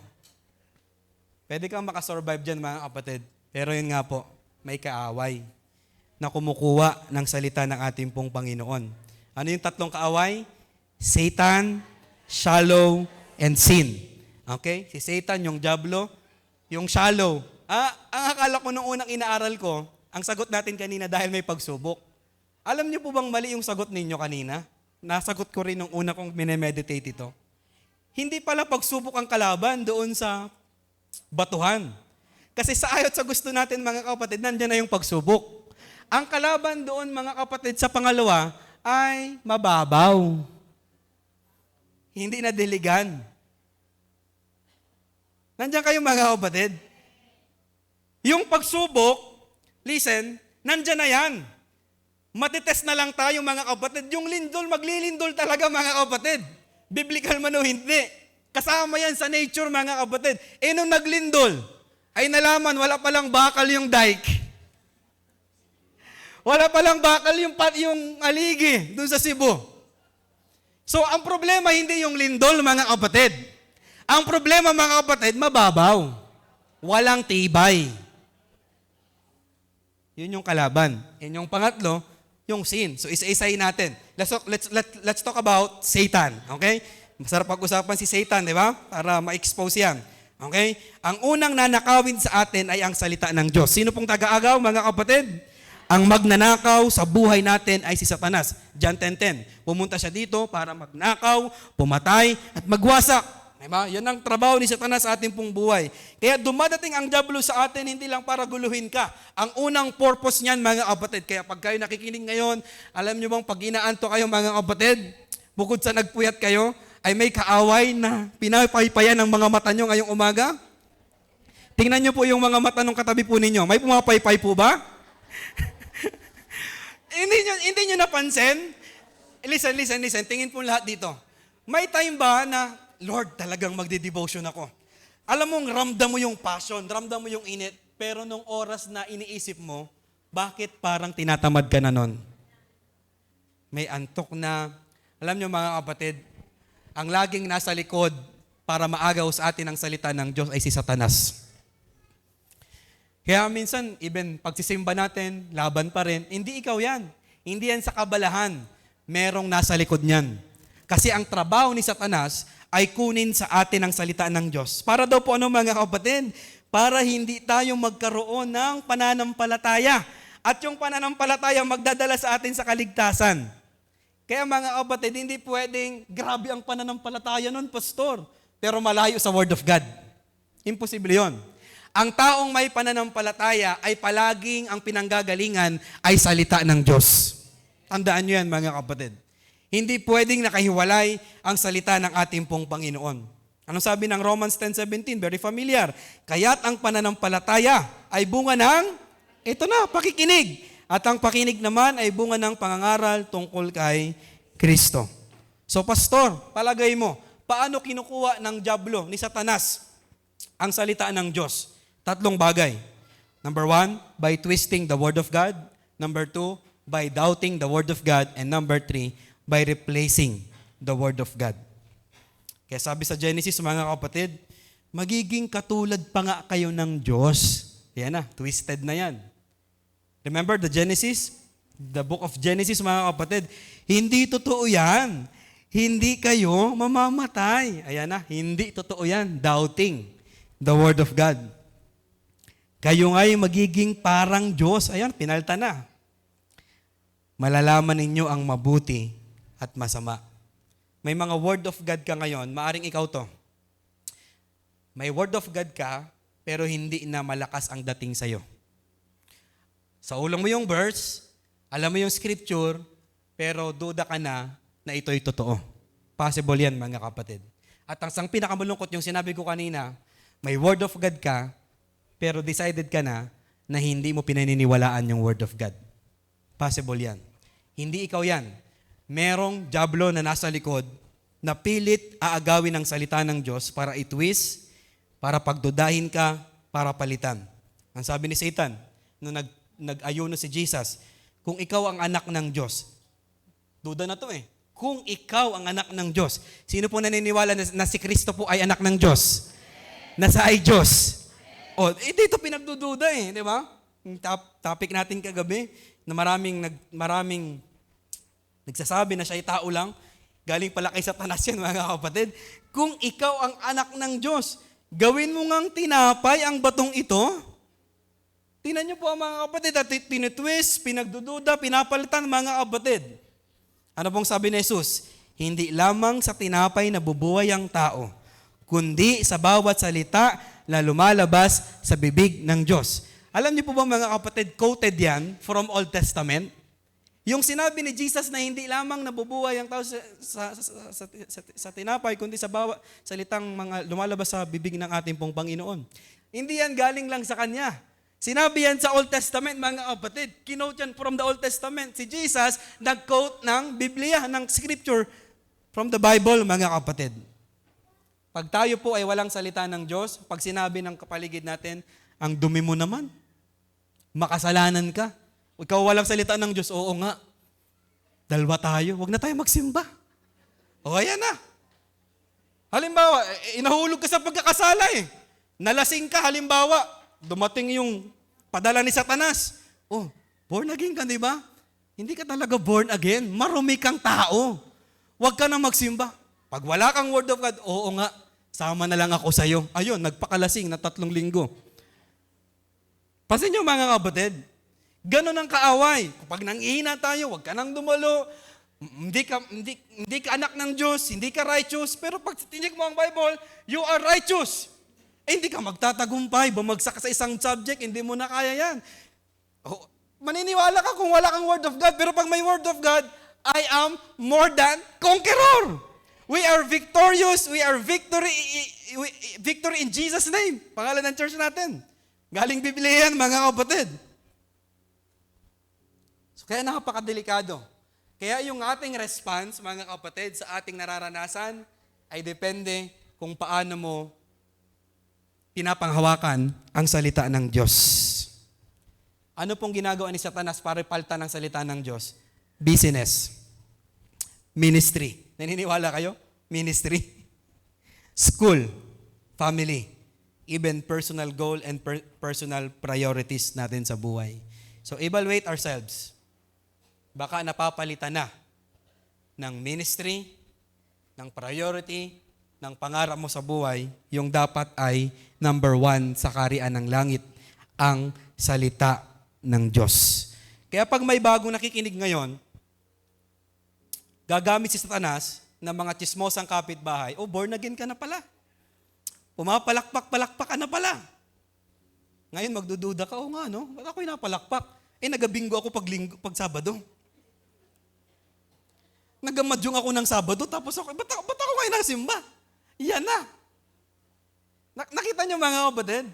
Pwede kang makasurvive dyan, mga kapatid. Pero yun nga po, may kaaway na kumukuha ng salita ng ating pong Panginoon. Ano yung tatlong kaaway? Satan, shallow, and sin. Okay? Si Satan, yung diablo, yung shallow. Ang akala ko nung unang inaaral ko, ang sagot natin kanina dahil may pagsubok. Alam niyo po bang mali yung sagot ninyo kanina? Nasagot ko rin nung una kong minemeditate ito. Hindi pala pagsubok ang kalaban doon sa batuhan. Kasi sa ayot sa gusto natin, mga kapatid, nandiyan na yung pagsubok. Ang kalaban doon, mga kapatid, sa pangalawa ay mababaw. Hindi na diligan. Nandiyan kayo, mga kapatid. Yung pagsubok, listen, nandiyan na yan. Matitest na lang tayo, mga kapatid. Yung lindol, maglilindol talaga, mga kapatid. Biblical man o hindi. Kasama yan sa nature, mga kapatid. Nung naglindol, ay nalaman, wala palang bakal yung dike. Wala palang bakal yung aligi doon sa Cebu. So, ang problema hindi yung lindol, mga kapatid. Ang problema, mga kapatid, mababaw. Walang tibay. Yun yung kalaban. Yun yung pangatlo, yung sin. So, isa-isahin natin. Let's talk about Satan. Okay? Masarap pag-usapan si Satan, di ba? Para ma-expose yan. Okay? Ang unang nanakawin sa atin ay ang salita ng Diyos. Sino pong taga-agaw, mga kapatid? Ang magnanakaw sa buhay natin ay si Satanas. John 10:10. Pumunta siya dito para magnakaw, pumatay, at magwasak. Diba? Yan ang trabaho ni Satanas sa ating pong buhay. Kaya dumadating ang diablo sa atin, hindi lang para guluhin ka. Ang unang purpose niyan, mga kapatid, kaya pag kayo nakikinig ngayon, alam nyo bang pag inaanto kayo, mga kapatid, bukod sa nagpuyat kayo, ay may kaaway na pinapaypayan ng mga mata nyo ngayong umaga? Tingnan nyo po yung mga mata ng katabi po ninyo. May pumapaypay po ba? hindi nyo napansin? Listen. Tingin po lahat dito. May time ba na, Lord, talagang magde-devotion ako. Alam mong ramdam mo yung passion, ramdam mo yung init, pero nung oras na iniisip mo, bakit parang tinatamad ka na nun? May antok na. Alam nyo mga kapatid, ang laging nasa likod para maagaw sa atin ang salita ng Diyos ay si Satanas. Kaya minsan, even pagsisimba natin, laban pa rin, hindi ikaw yan. Hindi yan sa kabalahan. Merong nasa likod niyan. Kasi ang trabaho ni Satanas ay kunin sa atin ang salita ng Diyos. Para daw po ano mga kapatid? Para hindi tayo magkaroon ng pananampalataya. At yung pananampalataya magdadala sa atin sa kaligtasan. Kaya mga kapatid, hindi pwedeng grabe ang pananampalataya nun, pastor. Pero malayo sa Word of God. Imposible yon. Ang taong may pananampalataya ay palaging ang pinanggagalingan ay salita ng Diyos. Tandaan nyo yan mga kapatid. Hindi pwedeng nakahiwalay ang salita ng ating pong Panginoon. Anong sabi ng Romans 10:17? Very familiar. Kaya't ang pananampalataya ay bunga ng, pakikinig. At ang pakinig naman ay bunga ng pangangaral tungkol kay Kristo. So pastor, palagay mo, paano kinukuha ng diablo, ni Satanas, ang salita ng Diyos? 3 bagay. Number 1, by twisting the Word of God. Number 2, by doubting the Word of God. And number 3, by replacing the Word of God. Kaya sabi sa Genesis, mga kapatid, magiging katulad pa nga kayo ng Diyos. Yan na, twisted na yan. Remember the Genesis? The book of Genesis, mga kapatid, hindi totoo yan. Hindi kayo mamamatay. Ayan na, hindi totoo yan. Doubting the Word of God. Kayo nga'y magiging parang Diyos. Ayan, pinalta na. Malalaman ninyo ang mabuti at masama. May mga word of God ka ngayon, maaring ikaw to. May word of God ka, pero hindi na malakas ang dating sa'yo. Sa ulang mo yung verse, alam mo yung scripture, pero duda ka na ito'y totoo. Possible yan, mga kapatid. At ang pinakamalungkot yung sinabi ko kanina, may word of God ka, pero decided ka na hindi mo pinaniniwalaan yung word of God. Possible yan. Hindi ikaw yan. Merong diablo na nasa likod na pilit aagawin ang salita ng Diyos para itwist, para pagdudahin ka, para palitan. Ang sabi ni Satan, nung nag-ayuno si Jesus, kung ikaw ang anak ng Diyos, duda na to kung ikaw ang anak ng Diyos, sino po naniniwala na si Kristo po ay anak ng Diyos? Nasa ay Diyos? O, dito pinagdududa di ba? Yung topic natin kagabi, na maraming nagsasabi na siya'y tao lang, galing pala kay Satanas yan, mga kapatid. Kung ikaw ang anak ng Diyos, gawin mo ngang tinapay ang batong ito. Tingnan niyo po mga kapatid, at tinitwist, pinagdududa, pinapalitan mga kapatid. Ano pong sabi ni Jesus? Hindi lamang sa tinapay na bubuhay ang tao, kundi sa bawat salita na lumalabas sa bibig ng Diyos. Alam niyo po ba mga kapatid, quoted yan from Old Testament? Yung sinabi ni Jesus na hindi lamang nabubuhay ang tao sa tinapay, kundi sa bawat salitang mga lumalabas sa bibig ng ating pong Panginoon. Hindi yan galing lang sa Kanya. Sinabi yan sa Old Testament, mga kapatid. Kinote yan from the Old Testament. Si Jesus nag-quote ng Biblia, ng Scripture from the Bible, mga kapatid. Pag tayo po ay walang salita ng Diyos, pag sinabi ng kapaligid natin, ang dumi mo naman, makasalanan ka. Ikaw walang salita ng Diyos, oo nga. Dalawa tayo, wag na tayo magsimba. O ayan na. Halimbawa, inahulog ka sa pagkakasala Nalasing ka, halimbawa, dumating yung padala ni Satanas. Oh, born again ka, di ba? Hindi ka talaga born again. Marumi kang tao. Wag ka na magsimba. Pag wala kang word of God, oo nga, sama na lang ako sa'yo. Ayun, nagpakalasing na 3 linggo. Pasin nyo mga kapatid, ganon ang kaaway. Kapag nangihina tayo, wag ka nang dumalo. Hindi ka anak ng Diyos, hindi ka righteous, pero pag tinig mo ang Bible, you are righteous. Hindi ka magtatagumpay, bumagsak ka sa isang subject, hindi mo na kaya yan. Oh, maniniwala ka kung wala kang Word of God, pero pag may Word of God, I am more than conqueror. We are victorious, we are victory in Jesus' name. Pangalan ng church natin. Galing Biblia yan, mga kapatid. So, kaya napakadelikado. Kaya yung ating response, mga kapatid, sa ating nararanasan, ay depende kung paano mo pinapanghawakan ang salita ng Diyos. Ano pong ginagawa ni Satanas para palta ng salita ng Diyos? Business. Ministry. Naniniwala kayo? Ministry. School. Family. Even personal goal and personal priorities natin sa buhay. So evaluate ourselves. Baka napapalitan na ng ministry, ng priority, ng pangarap mo sa buhay, yung dapat ay number 1 sa kaharian ng langit, ang salita ng Diyos. Kaya pag may bagong nakikinig ngayon, gagamit si Satanas ng mga tsismosang kapitbahay, born again ka na pala. Pumapalakpak-palakpak ka na pala. Ngayon magdududa ka, nga no, ba't ako'y napalakpak? Nagabingo ako pag Sabado. Nagamadyong ako ng Sabado, tapos ako, ba't ako kayo nasimba? Yan na. Nakita niyo mga kapatid?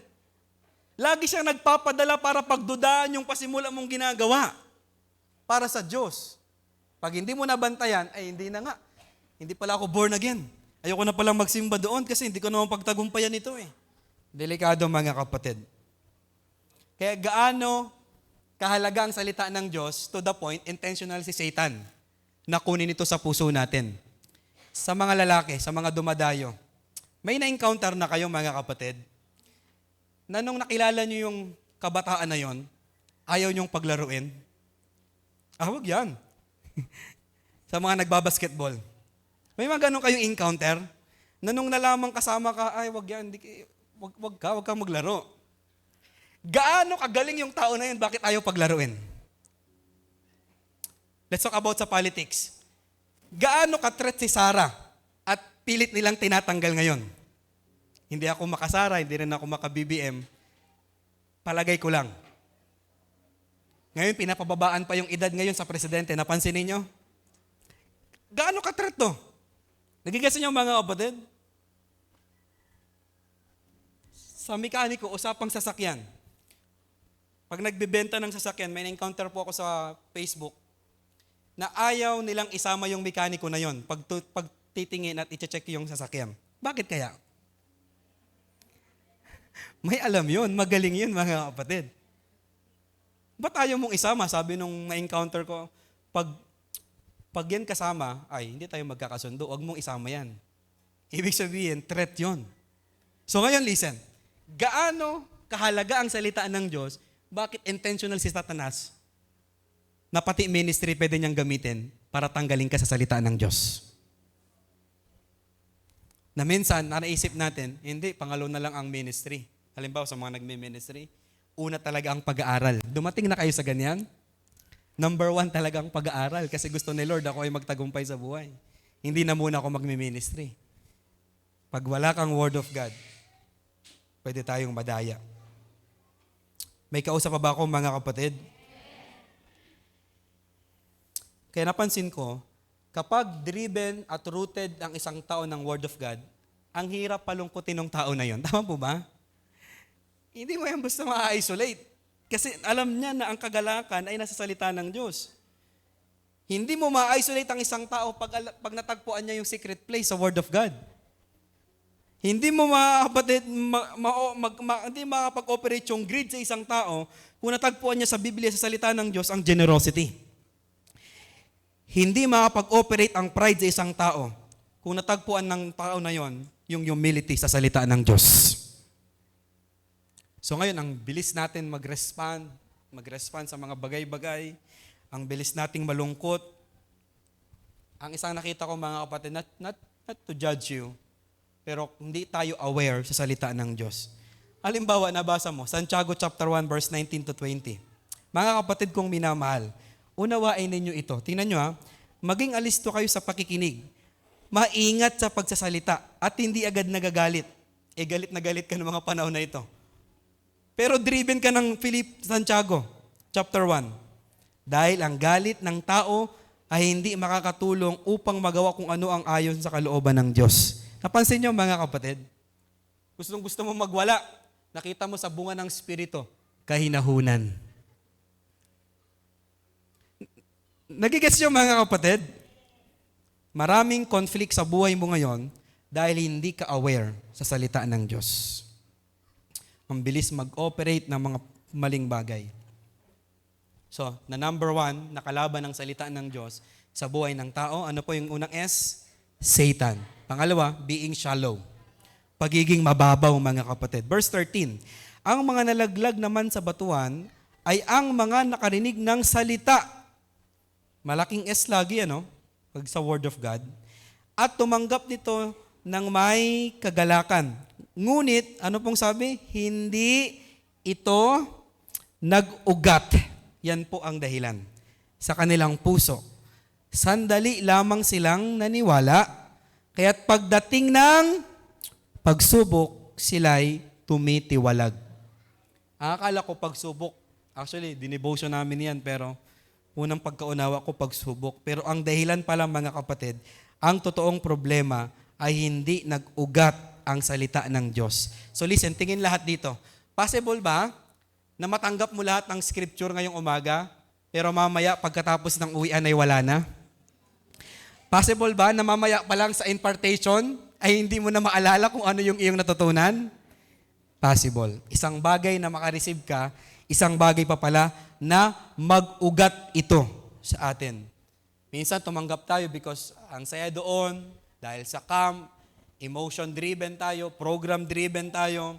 Lagi siyang nagpapadala para pagdudaan yung pasimula mong ginagawa para sa Diyos. Pag hindi mo nabantayan, ay hindi na nga. Hindi pala ako born again. Ayoko na palang magsimba doon kasi hindi ko naman pagtagumpayan ito eh. Delikado mga kapatid. Kaya gaano kahalaga ang salita ng Diyos, to the point, intentional si Satan na kunin ito sa puso natin. Sa mga lalaki, sa mga dumadayo, may na-encounter na kayo mga kapatid, na nung nakilala niyo yung kabataan na yon, ayaw niyong paglaruin? Wag yan. Sa mga nagbabasketball. May mga ganun kayong encounter, na nung nalamang kasama ka, wag yan, wag kang maglaro. Gaano kagaling yung tao na yun, bakit ayaw paglaruin? Let's talk about sa politics. Gaano ka-threat si Sarah at pilit nilang tinatanggal ngayon? Hindi ako makasara, hindi rin ako maka-BBM. Palagay ko lang. Ngayon, pinapababaan pa yung edad ngayon sa presidente. Napansin ninyo? Gaano ka-threat to? Nagigasan niyo mga kapatid? Sa mekaniko, usapang sasakyan. Pag nagbebenta ng sasakyan, may encounter po ako sa Facebook na ayaw nilang isama yung mekaniko na yon pag titingin at i-check yung sasakyan. Bakit kaya? May alam yun, magaling yun mga kapatid. Ba't ayaw mong isama? Sabi nung na-encounter ko, pag yan kasama, hindi tayo magkakasundo, huwag mong isama yan. Ibig sabihin, threat yun. So ngayon, listen. Gaano kahalaga ang salita ng Diyos, bakit intentional si Satanas na pati ministry pwede niyang gamitin para tanggalin ka sa salita ng Diyos? Na minsan, naisip natin, hindi, pangalaw na lang ang ministry. Halimbawa, sa mga nagme-ministry, una talaga ang pag-aaral. Dumating na kayo sa ganyan? Number 1 talaga ang pag-aaral kasi gusto ni Lord ako ay magtagumpay sa buhay. Hindi na muna ako magme-ministry. Pag wala kang Word of God, pwede tayong madaya. May kausap pa ba ako mga kapatid? Kaya napansin ko, kapag driven at rooted ang isang tao ng Word of God, ang hirap palungkutin ng tao na yon. Tama po ba? Hindi mo yan basta ma-isolate. Kasi alam niya na ang kagalakan ay nasa salita ng Diyos. Hindi mo ma-isolate ang isang tao pag natagpuan niya yung secret place sa Word of God. Hindi mo hindi makapag-operate yung grid sa isang tao kung natagpuan niya sa Biblia, sa salita ng Diyos, ang generosity. Hindi makapag-operate ang pride sa isang tao kung natagpuan ng tao na yon yung humility sa salita ng Diyos. So ngayon, ang bilis natin mag-respond sa mga bagay-bagay, ang bilis nating malungkot. Ang isang nakita ko mga kapatid, not to judge you, pero hindi tayo aware sa salita ng Diyos. Halimbawa, nabasa mo, Santiago chapter 1, verse 19 to 20. Mga kapatid kong minamahal, unawain ninyo ito. Tingnan nyo maging alisto kayo sa pakikinig. Maingat sa pagsasalita at hindi agad nagagalit. Galit na galit ka ng mga panahon na ito. Pero driven ka ng Philip Santiago, chapter 1. Dahil ang galit ng tao ay hindi makakatulong upang magawa kung ano ang ayon sa kalooban ng Diyos. Napansin niyo mga kapatid? Gusto mo magwala, nakita mo sa bunga ng Espiritu, kahinahunan. Nagigets niyo mga kapatid? Maraming conflict sa buhay mo ngayon dahil hindi ka aware sa salita ng Diyos. Ang bilis mag-operate ng mga maling bagay. So, number 1, nakalaban ng salita ng Diyos sa buhay ng tao. Ano po yung unang S? Satan. Pangalawa, being shallow. Pagiging mababaw, mga kapatid. Verse 13, ang mga nalaglag naman sa batuan ay ang mga nakarinig ng salita. Malaking S lagi, pag sa Word of God. At tumanggap nito ng may kagalakan. Ngunit, ano pong sabi? Hindi ito nag-ugat. Yan po ang dahilan. Sa kanilang puso. Sandali lamang silang naniwala, kaya't pagdating ng pagsubok, sila'y tumitiwalag. Akala ko pagsubok, actually, dinibotion namin yan, pero unang pagkaunawa ko pagsubok. Pero ang dahilan pala mga kapatid, ang totoong problema ay hindi nag-ugat ang salita ng Diyos. So listen, tingin lahat dito. Possible ba na matanggap mo lahat ng scripture ngayong umaga, pero mamaya pagkatapos ng uwian ay wala na? Possible ba na mamaya pa lang sa impartation ay hindi mo na maalala kung ano yung iyong natutunan? Possible. Isang bagay na makareceive ka, isang bagay pa pala na mag-ugat ito sa atin. Minsan tumanggap tayo because ang saya doon, dahil sa camp, emotion-driven tayo, program-driven tayo,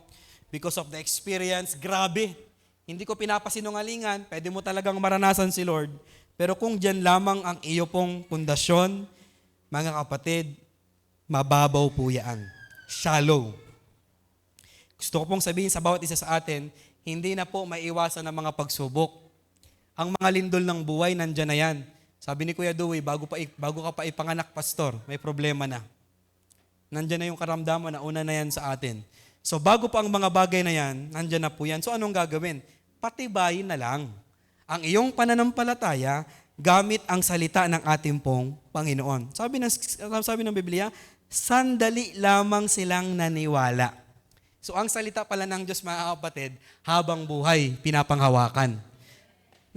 because of the experience, grabe. Hindi ko pinapasinungalingan, pwede mo talagang maranasan si Lord. Pero kung dyan lamang ang iyo pong pundasyon, mga kapatid, mababaw po yan. Shallow. Gusto ko pong sabihin sa bawat isa sa atin, hindi na po maiwasan ng mga pagsubok. Ang mga lindol ng buhay, nandyan na yan. Sabi ni Kuya Dewey, bago ka pa ipanganak, pastor, may problema na. Nandyan na yung karamdaman na una na yan sa atin. So bago pa ang mga bagay na yan, nandyan na po yan. So anong gagawin? Patibayin na lang ang iyong pananampalataya gamit ang salita ng ating pong Panginoon. Sabi ng Biblia, sandali lamang silang naniwala. So ang salita pala ng Diyos, mga kapatid, habang buhay, pinapanghawakan.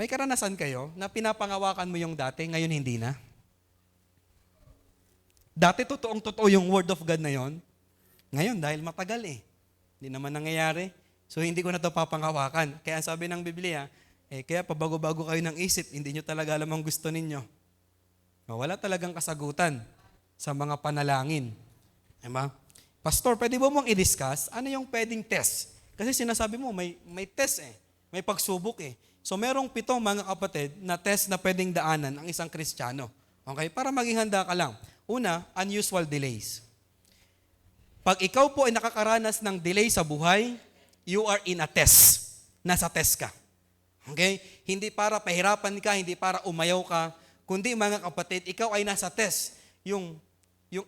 May karanasan kayo na pinapanghawakan mo yung dati, ngayon hindi na? Dati totoong-totoo yung Word of God na yon. Ngayon, dahil matagal hindi naman nangyayari. So hindi ko na ito papanghawakan. Kaya sabi ng Biblia, kaya pabago-bago kayo ng isip, hindi nyo talaga alam ang gusto ninyo. Wala talagang kasagutan sa mga panalangin. Diba? Pastor, pwede ba mong i-discuss ano yung pwedeng test? Kasi sinasabi mo, may test may pagsubok So merong 7 mga kapatid na test na pwedeng daanan ang isang Kristiyano. Okay? Para maging handa ka lang. Una, unusual delays. Pag ikaw po ay nakakaranas ng delay sa buhay, you are in a test. Nasa test ka. Okay? Hindi para pahirapan ka, hindi para umayaw ka, kundi mga kapatid, ikaw ay nasa test. Yung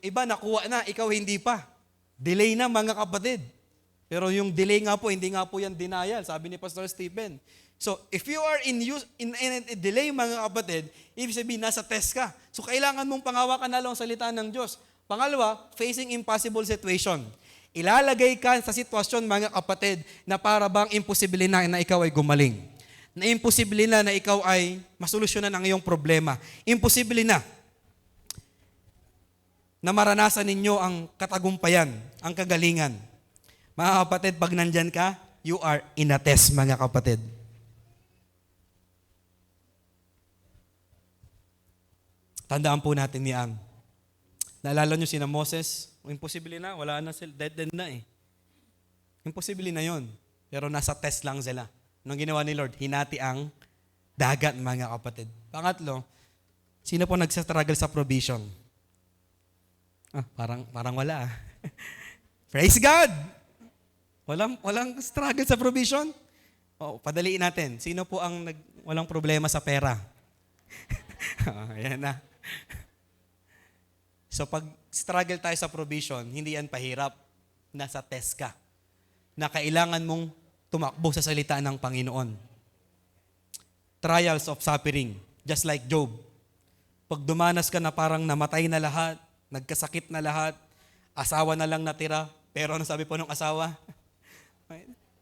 iba nakuha na, ikaw hindi pa. Delay na mga kapatid. Pero yung delay nga po, hindi nga po yan denial, sabi ni Pastor Stephen. So, if you are in a delay mga kapatid, ibig sabihin, nasa test ka. So, kailangan mong pangawakan na lang ang salita ng Diyos. Pangalawa, facing impossible situation. Ilalagay ka sa sitwasyon, mga kapatid, na para bang imposible na ikaw ay gumaling. Na imposible na ikaw ay masolusyonan ang iyong problema. Imposible na maranasan ninyo ang katagumpayan, ang kagalingan. Mga kapatid, pag nandyan ka, you are in a test, mga kapatid. Tandaan po natin yan. Naalala nyo sina Moses? Imposible na, wala na sila, dead na Imposible na yon. Pero nasa test lang sila. Anong ginawa ni Lord? Hinati ang dagat, mga kapatid. Pangatlo, sino po nagsastruggle sa provision? Parang wala. Praise God! Walang struggle sa provision? Padaliin natin. Sino po ang walang problema sa pera? Ayan na. So pag struggle tayo sa provision, hindi yan pahirap. Nasa test ka. Na kailangan mong tumakbo sa salita ng Panginoon. Trials of suffering, just like Job. Pag dumanas ka na parang namatay na lahat, nagkasakit na lahat, asawa na lang natira, pero ano sabi po ng asawa?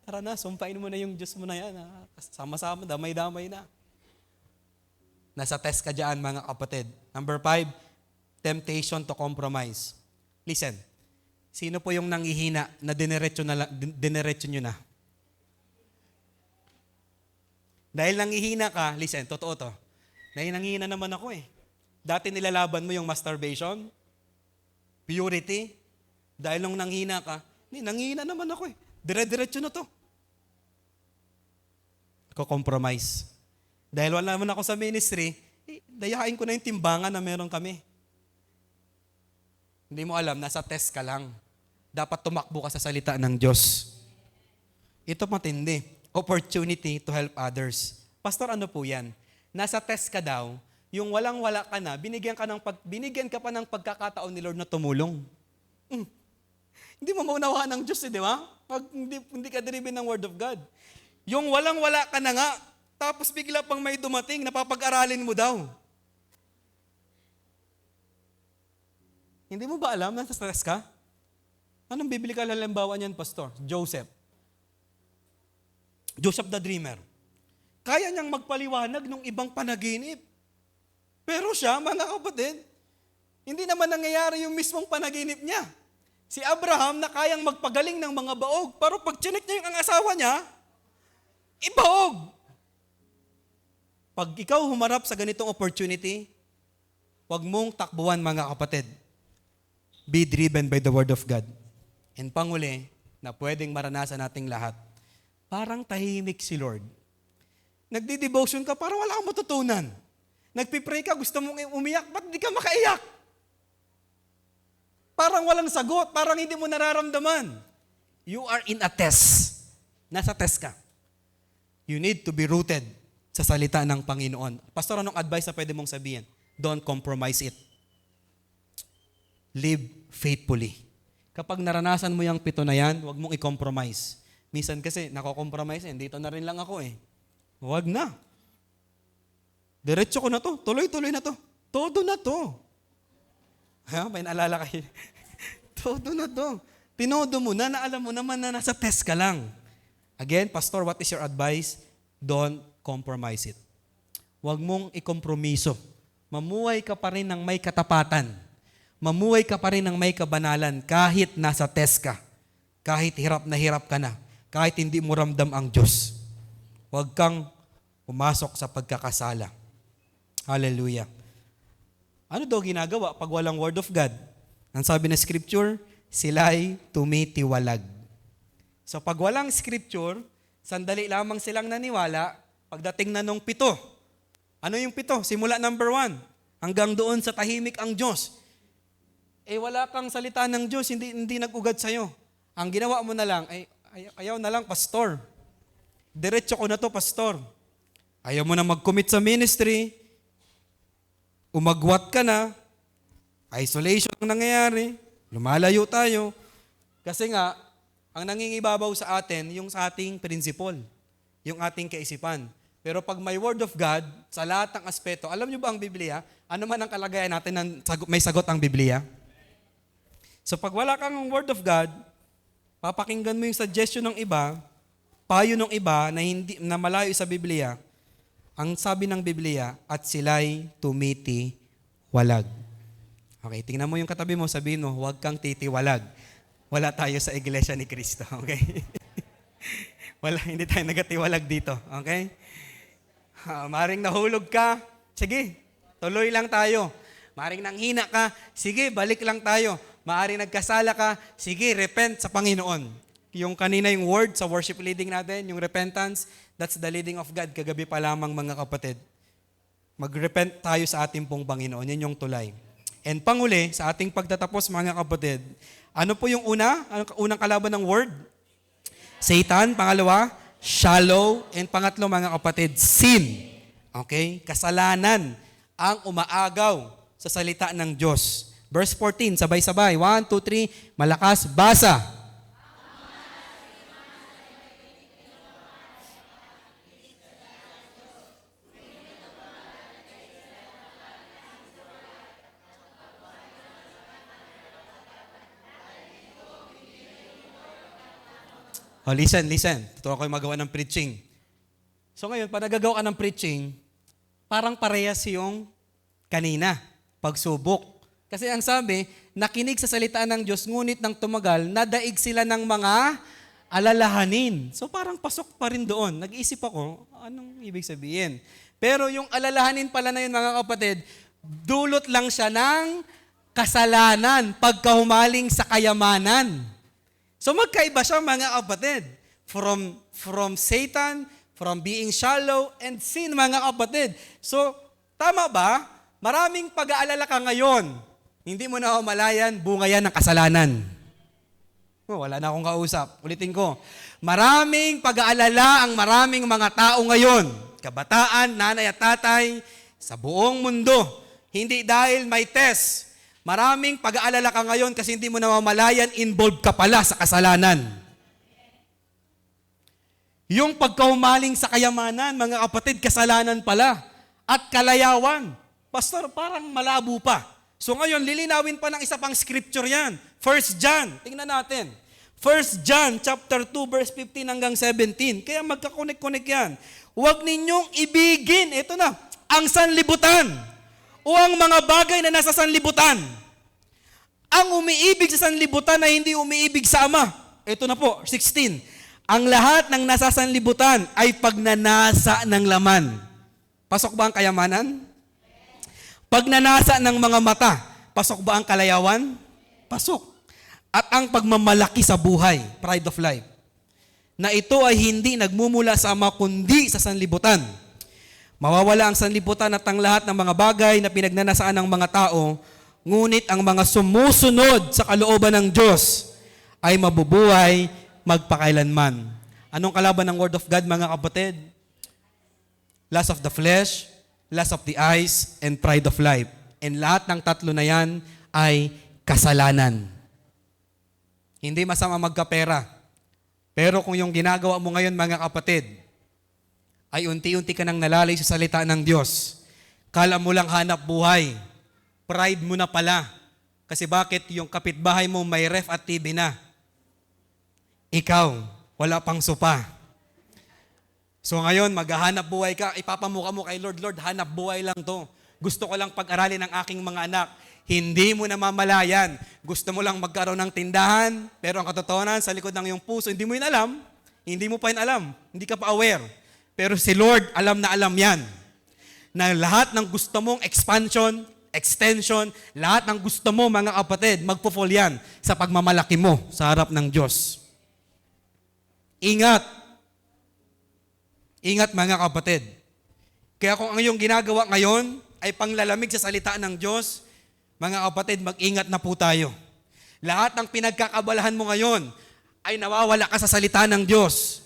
Tara na, sumpain mo na yung Diyos mo na yan. Sama-sama, damay-damay na. Nasa test ka dyan, mga kapatid. Number 5, temptation to compromise. Listen, sino po yung nanghihina na dinerecho nyo na? Dahil nanghihina ka, listen, totoo to. Dahil nanghihina naman ako eh. Dati nilalaban mo yung masturbation, purity. Dahil nung nanghihina ka, nanghihina naman ako eh. Dire-diretso na to. Ko-compromise. Dahil wala naman ako sa ministry, dayain ko na yung timbangan na meron kami. Hindi mo alam, nasa test ka lang. Dapat tumakbo ka sa salita ng Diyos. Ito matindi. Opportunity to help others. Pastor, ano po yan? Nasa test ka daw, yung walang-wala ka na, binigyan ka pa ng pagkakataon ni Lord na tumulong. Hindi mo maunawaan ng Diyos, di ba? Pag hindi ka driven ng Word of God. Yung walang-wala ka na nga, tapos bigla pang may dumating, napapag-aralin mo daw. Hindi mo ba alam, nasa stress ka? Anong biblical halimbawa niyan, Pastor? Joseph the dreamer. Kaya niyang magpaliwanag ng ibang panaginip. Pero siya, mga kapatid, hindi naman nangyayari yung mismong panaginip niya. Si Abraham na kayang magpagaling ng mga baog, pero pag chinik niya yung asawa niya, ibaog. Pag ikaw humarap sa ganitong opportunity, huwag mong takbuhan, mga kapatid. Be driven by the Word of God. And panguli, na pwedeng maranasan nating lahat, parang tahimik si Lord. Nagdi-devotion ka, parang wala kang matutunan. Nagpipray ka, gusto mong umiyak, ba't di ka makaiyak? Parang walang sagot, parang hindi mo nararamdaman. You are in a test. Nasa test ka. You need to be rooted sa salita ng Panginoon. Pastor, anong advice na pwede mong sabihin? Don't compromise it. Live faithfully. Kapag naranasan mo yung 7 na yan, huwag mong i-compromise. Minsan kasi, nako-compromise dito na rin lang ako eh. Huwag na. Diretso ko na to. Tuloy-tuloy na to. Todo na to. May naalala kayo. Todo na to. Tinodo mo na alam mo naman na nasa test ka lang. Again, Pastor, what is your advice? Don't compromise it. Huwag mong ikompromiso. Mamuhay ka pa rin ng may katapatan. Mamuhay ka pa rin ng may kabanalan kahit nasa test ka. Kahit hirap na hirap ka na. Kahit hindi mo ramdam ang Diyos. Huwag kang pumasok sa pagkakasala. Hallelujah. Ano daw ginagawa pag walang Word of God? Ang sabi ng Scripture, sila'y tumitiwalag. So pag walang Scripture, sandali lamang silang naniwala, pagdating na nung 7. Ano yung 7? Simula number 1. Hanggang doon sa tahimik ang Diyos. Wala kang salita ng Diyos, hindi nag-ugad sa'yo. Ang ginawa mo na lang, ayaw na lang, Pastor. Diretso ko na to, Pastor. Ayaw mo na mag-commit sa ministry. Umagwat ka na. Isolation ang nangyayari. Lumalayo tayo. Kasi nga, ang nangingibabaw sa atin, yung sa ating principle. Yung ating kaisipan. Pero pag may Word of God, sa lahat ng aspeto, alam niyo ba ang Biblia? Ano man ang kalagayan natin, may sagot ang Biblia? So pag wala kang Word of God, papakinggan mo yung suggestion ng iba, payo ng iba na malayo sa Biblia, ang sabi ng Biblia, at sila'y tumitiwalag. Okay, tingnan mo yung katabi mo, sabihin mo, huwag kang titiwalag. Wala tayo sa iglesia ni Cristo, okay? Hindi tayo nagatiwalag dito, okay? Maring nahulog ka, sige, tuloy lang tayo. Maring nanghina ka, sige, balik lang tayo. Maring nagkasala ka, sige, repent sa Panginoon. Yung kanina yung word sa worship leading natin, yung repentance, that's the leading of God. Kagabi pa lamang, mga kapatid. Mag-repent tayo sa ating pong Panginoon. Yan yung tulay. And panguli, sa ating pagtatapos, mga kapatid, ano po yung una? Anong unang kalaban ng word? Satan. Pangalawa, shallow. And pangatlo, mga kapatid, sin. Okay? Kasalanan ang umaagaw sa salita ng Diyos. Verse 14, sabay-sabay. 1, 2, 3, malakas, basa. Oh, listen. Totoo ko yung magawa ng preaching. So ngayon, pag nagagawa ka ng preaching, parang parehas yung kanina, pagsubok. Kasi ang sabi, nakinig sa salita ng Diyos, ngunit nang tumagal, nadaig sila ng mga alalahanin. So parang pasok pa rin doon. Nag-iisip ako, anong ibig sabihin? Pero yung alalahanin pala na yun, mga kapatid, dulot lang siya ng kasalanan pagkahumaling sa kayamanan. So magkaiba siya, mga kapatid. From Satan, from being shallow, and sin, mga kapatid. So, tama ba? Maraming pag-aalala ka ngayon. Hindi mo na malayan, bunga yan ng kasalanan. Oh, wala na akong kausap. Ulitin ko. Maraming pag-aalala ang maraming mga tao ngayon. Kabataan, nanay at tatay, sa buong mundo. Hindi dahil may test. Maraming pag-aalala ka ngayon kasi hindi mo namamalayan, involved ka pala sa kasalanan. Yung pagkaumaling sa kayamanan, mga kapatid, kasalanan pala. At kalayawan. Pastor, parang malabo pa. So ngayon, lilinawin pa ng isa pang scripture yan. 1 John, tingnan natin. 1 John chapter 2, verse 15 hanggang 17. Kaya magkakonek-konek yan. Huwag ninyong ibigin, ito na, ang sanlibutan o ang mga bagay na nasa sanlibutan. Ang umiibig sa sanlibutan na hindi umiibig sa Ama. Ito na po, 16. Ang lahat ng nasa sanlibutan ay pagnanasa ng laman. Pasok ba ang kayamanan? Pagnanasa ng mga mata. Pasok ba ang kalayawan? Pasok. At ang pagmamalaki sa buhay, pride of life, na ito ay hindi nagmumula sa Ama kundi sa sanlibutan. Mawawala ang sanlibutan at ang lahat ng mga bagay na pinagnanasaan ng mga tao, ngunit ang mga sumusunod sa kalooban ng Diyos ay mabubuhay magpakailanman. Anong kalaban ng Word of God, mga kapatid? Lust of the flesh, lust of the eyes, and pride of life. And lahat ng tatlo na yan ay kasalanan. Hindi masama magkapera. Pero kung yung ginagawa mo ngayon, mga kapatid, ay unti-unti ka nang nalalay sa salita ng Diyos. Kala mo lang hanap buhay. Pride mo na pala. Kasi bakit yung kapitbahay mo may ref at TV na? Ikaw, wala pang sopa. So ngayon, maghahanap buhay ka, ipapamuka mo kay Lord, Lord, hanap buhay lang to. Gusto ko lang pag-aralin ng aking mga anak. Hindi mo namamalayan. Gusto mo lang magkaroon ng tindahan, pero ang katotohanan, sa likod ng iyong puso, hindi mo yun alam. Hindi mo pa yun alam. Hindi ka pa aware. Pero si Lord, alam na alam yan. Na lahat ng gusto mong expansion, extension, lahat ng gusto mo, mga kapatid, magpo-fall yan sa pagmamalaki mo sa harap ng Diyos. Ingat. Ingat, mga kapatid. Kaya kung ang iyong ginagawa ngayon ay panglalamig sa salita ng Diyos, mga kapatid, mag-ingat na po tayo. Lahat ng pinagkakabalahan mo ngayon ay nawawala ka sa salita ng Diyos.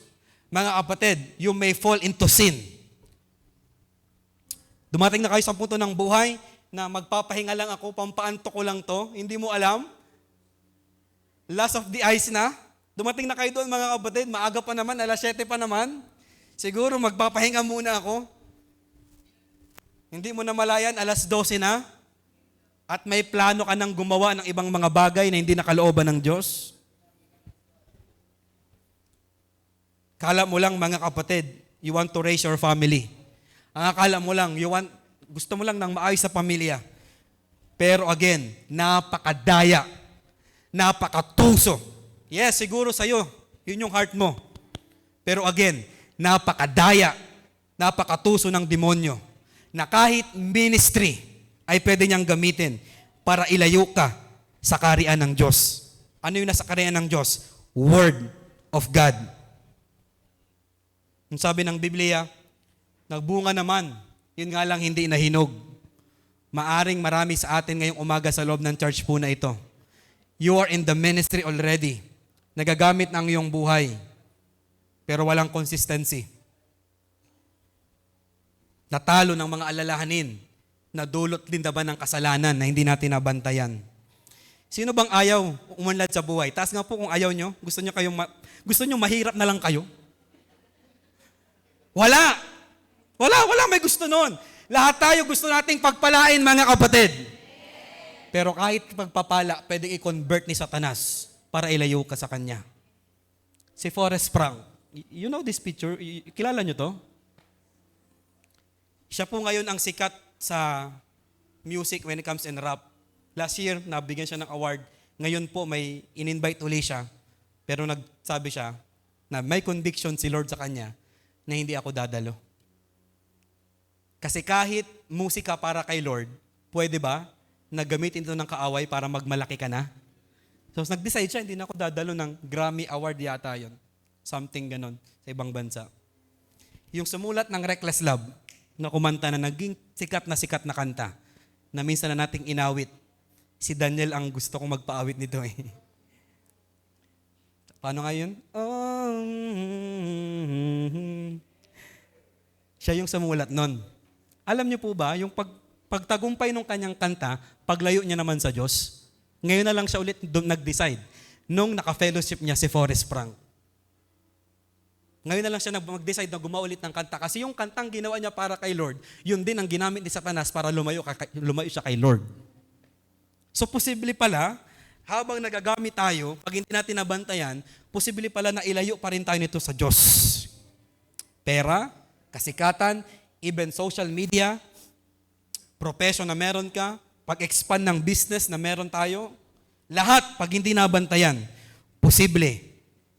Mga kapatid, you may fall into sin. Dumating na kayo sa punto ng buhay na magpapahinga lang ako, pampaanto ko lang to, hindi mo alam. Lust of the eyes na. Dumating na kayo doon, mga kapatid, maaga pa naman, 7:00 pa naman. Siguro magpapahinga muna ako. Hindi mo na malayan, 12:00 na. At may plano ka nang gumawa ng ibang mga bagay na hindi nakalooban ng Diyos. Kala mo lang, mga kapatid, you want to raise your family. Ang akala mo lang, gusto mo lang ng maayos sa pamilya. Pero again, napakadaya. Napakatuso. Yes, siguro sa'yo, yun yung heart mo. Pero again, napakadaya. Napakatuso ng demonyo. Na kahit ministry ay pwede niyang gamitin para ilayo ka sa kaharian ng Diyos. Ano yung nasa kaharian ng Diyos? Word of God. Yung sabi ng Biblia, nagbunga naman, yun nga lang hindi nahinog. Maaring marami sa atin ngayong umaga sa loob ng church po na ito. You are in the ministry already. Nagagamit ng iyong buhay, pero walang consistency. Natalo ng mga alalahanin na dulot din ba ng kasalanan na hindi natin nabantayan. Sino bang ayaw umunlad sa buhay? Taas nga po kung ayaw nyo. Gusto nyo mahirap na lang kayo? Wala. Wala may gusto nun. Lahat tayo gusto nating pagpalain, mga kapatid. Pero kahit pagpapala, pwedeng i-convert ni Satanas para ilayo ka sa kanya. Si Forrest Frank. You know this picture? Kilala nyo to? Siya po ngayon ang sikat sa music when it comes in rap. Last year, nabigyan siya ng award. Ngayon po, may in-invite uli siya. Pero nagsabi siya na may conviction si Lord sa kanya na hindi ako dadalo. Kasi kahit musika para kay Lord, pwede ba na gamitin ito ng kaaway para magmalaki ka na? So, nag-decide siya, hindi na ako dadalo ng Grammy Award yata yon. Something ganon sa ibang bansa. Yung sumulat ng Reckless Love, na kumanta na naging sikat na kanta, na minsan na nating inawit. Si Daniel ang gusto kong magpaawit nito eh. Paano nga yun? Siya yung sumulat nun. Alam niyo po ba, yung pagtagumpay ng kanyang kanta, paglayo niya naman sa Diyos, ngayon na lang siya ulit nag-decide nung naka-fellowship niya si Forrest Frank. Ngayon na lang siya mag-decide na gumawa ulit ng kanta kasi yung kantang ginawa niya para kay Lord, yun din ang ginamit ni Satanas para lumayo siya kay Lord. So posible pala, habang nagagamit tayo, pag hindi natin nabantayan, posible pala na ilayo pa rin tayo nito sa Diyos. Pera, kasikatan, even social media, profession na meron ka, pag-expand ng business na meron tayo, lahat, pag hindi nabantayan, posible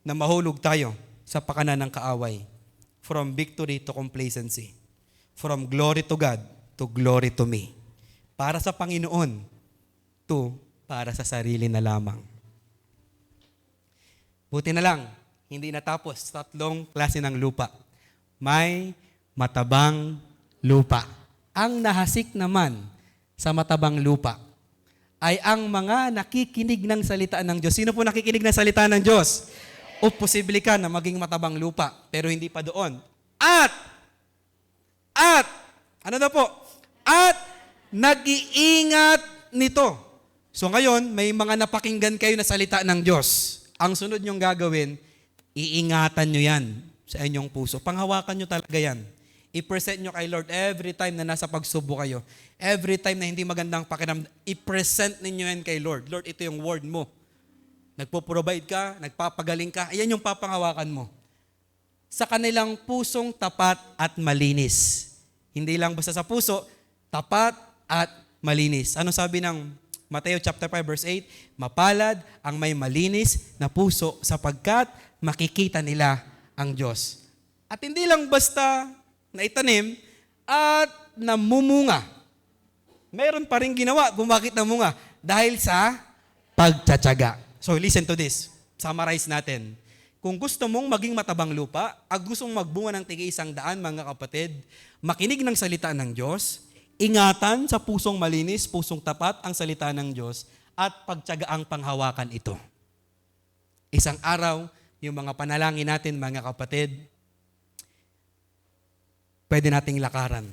na mahulog tayo sa pakanan ng kaaway. From victory to complacency. From glory to God to glory to me. Para sa Panginoon, to para sa sarili na lamang. Buti na lang, hindi natapos 3 klase ng lupa. May matabang lupa. Ang nahasik naman sa matabang lupa ay ang mga nakikinig ng salita ng Diyos. Sino po nakikinig ng salita ng Diyos? O posible ka na maging matabang lupa, pero hindi pa doon. At, ano na po? At, nag-iingat nito. So ngayon, may mga napakinggan kayo na salita ng Diyos. Ang sunod nyong gagawin, iingatan nyo yan sa inyong puso. Panghawakan nyo talaga yan. I-present nyo kay Lord every time na nasa pagsubok kayo. Every time na hindi magandang pakiramdam, i-present ninyo yan kay Lord. Lord, ito yung word mo. Nagpo-provide ka, nagpapagaling ka, ayan yung papanghawakan mo. Sa kanilang pusong tapat at malinis. Hindi lang basta sa puso, tapat at malinis. Ano sabi ng Mateo chapter 5 verse 8? Mapalad ang may malinis na puso sapagkat makikita nila ang Diyos. At hindi lang basta na itanim at namumunga. Meron pa rin ginawa. Bakit namunga? Dahil sa pagtsatsaga. So listen to this. Summarize natin. Kung gusto mong maging matabang lupa, gusto mong magbunga ng tig-100, mga kapatid, makinig ng salita ng Diyos, ingatan sa pusong malinis, pusong tapat ang salita ng Diyos, at pagtiyagaang panghawakan ito. Isang araw, yung mga panalangin natin, mga kapatid, pwede nating lakaran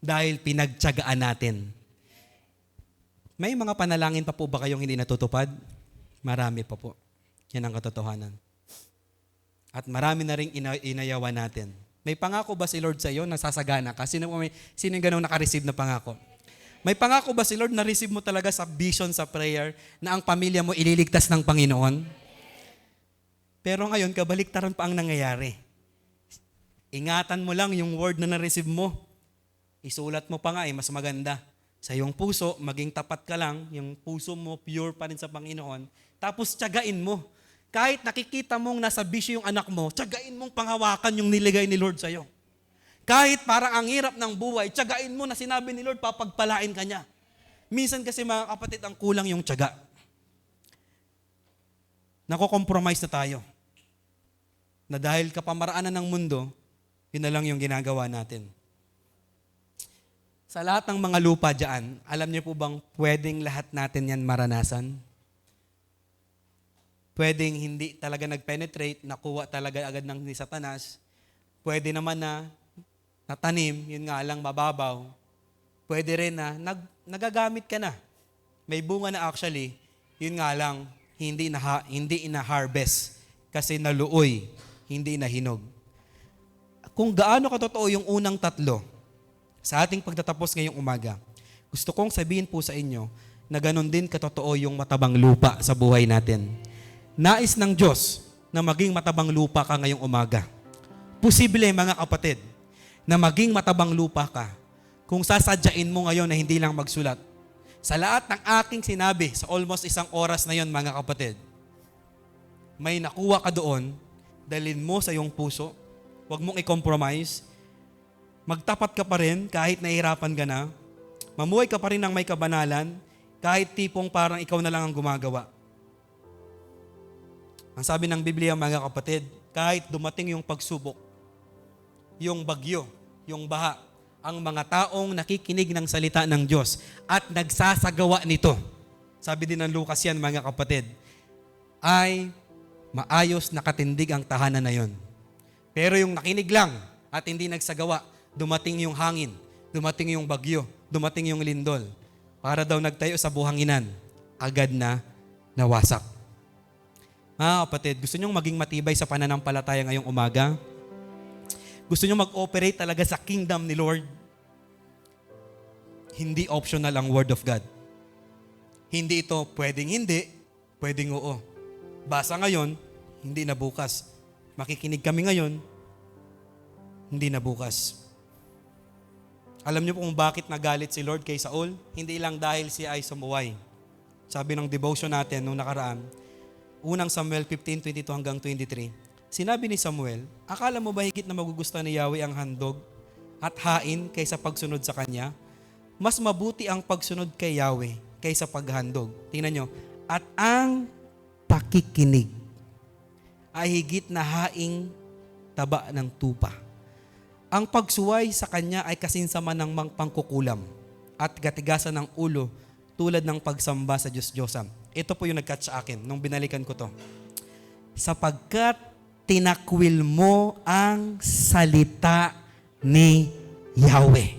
dahil pinagtiyagaan natin. May mga panalangin pa po ba kayong hindi natutupad? Marami pa po. Yan ang katotohanan. At marami na rin inayawan natin. May pangako ba si Lord sa iyo na sasagana ka? Sino yung ganun naka-receive na pangako? May pangako ba si Lord na receive mo talaga sa vision, sa prayer, na ang pamilya mo ililigtas ng Panginoon? Pero ngayon, kabaliktaran pa ang nangyayari. Ingatan mo lang yung word na na-receive mo. Isulat mo pa nga, mas maganda. Sa iyong puso, maging tapat ka lang, yung puso mo pure pa rin sa Panginoon. Tapos tiyagain mo. Kahit nakikita mong nasa bisyo yung anak mo, tiyagain mong panghawakan yung niligay ni Lord sa'yo. Kahit parang ang hirap ng buhay, tiyagain mo na sinabi ni Lord, papagpalain ka niya. Minsan kasi mga kapatid, ang kulang yung tiyaga. Nako-compromise na tayo. Na dahil kapamaraanan ng mundo, yun na lang yung ginagawa natin. Sa lahat ng mga lupa dyan, alam niyo po bang pwedeng lahat natin yan maranasan? Pwedeng hindi talaga nag-penetrate, nakuha talaga agad ng ni Satanas. Pwede naman na natanim, yun nga lang mababaw. Pwede rin na nagagamit ka na. May bunga na actually, Yun nga lang, hindi ina-harvest kasi naluoy, hindi nahinog. Kung gaano katotoo yung unang tatlo sa ating pagtatapos ngayong umaga, gusto kong sabihin po sa inyo na ganun din katotoo yung matabang lupa sa buhay natin. Nais ng Diyos na maging matabang lupa ka ngayong umaga. Posible, mga kapatid, na maging matabang lupa ka kung sasadyain mo ngayon na hindi lang magsulat. Sa lahat ng aking sinabi sa almost 1 oras na yon, mga kapatid, may nakuha ka doon, dalhin mo sa iyong puso, huwag mong i-compromise, magtapat ka pa rin kahit nahihirapan ka na, mamuhay ka pa rin ng may kabanalan, kahit tipong parang ikaw na lang ang gumagawa. Ang sabi ng Biblia, mga kapatid, kahit dumating yung pagsubok, yung bagyo, yung baha, ang mga taong nakikinig ng salita ng Diyos at nagsasagawa nito, sabi din ng Lucas yan, mga kapatid, ay maayos nakatindig ang tahanan na yon. Pero yung nakinig lang at hindi nagsagawa, dumating yung hangin, dumating yung bagyo, dumating yung lindol, para daw nagtayo sa buhanginan, agad na nawasak. Mga kapatid, gusto nyong maging matibay sa pananampalataya ngayong umaga? Gusto nyo mag-operate talaga sa kingdom ni Lord? Hindi optional ang Word of God. Hindi ito pwedeng hindi, pwedeng oo. Basa ngayon, hindi na bukas. Makikinig kami ngayon, hindi na bukas. Alam niyo kung bakit nagalit si Lord kay Saul? Hindi lang dahil siya ay sumuway. Sabi ng devotion natin nung nakaraan, unang Samuel 15:22 hanggang 23, sinabi ni Samuel, akala mo ba higit na magugustuhan ni Yahweh ang handog at hain kaysa pagsunod sa Kanya? Mas mabuti ang pagsunod kay Yahweh kaysa paghandog. Tingnan nyo, at ang pakikinig ay higit na haing taba ng tupa. Ang pagsuway sa Kanya ay kasinsaman ng pangkukulam at katigasan ng ulo tulad ng pagsamba sa Diyos-Diyosan. Ito po yung nag-catch sa akin nung binalikan ko to. Sapagkat tinakwil mo ang salita ni Yahweh,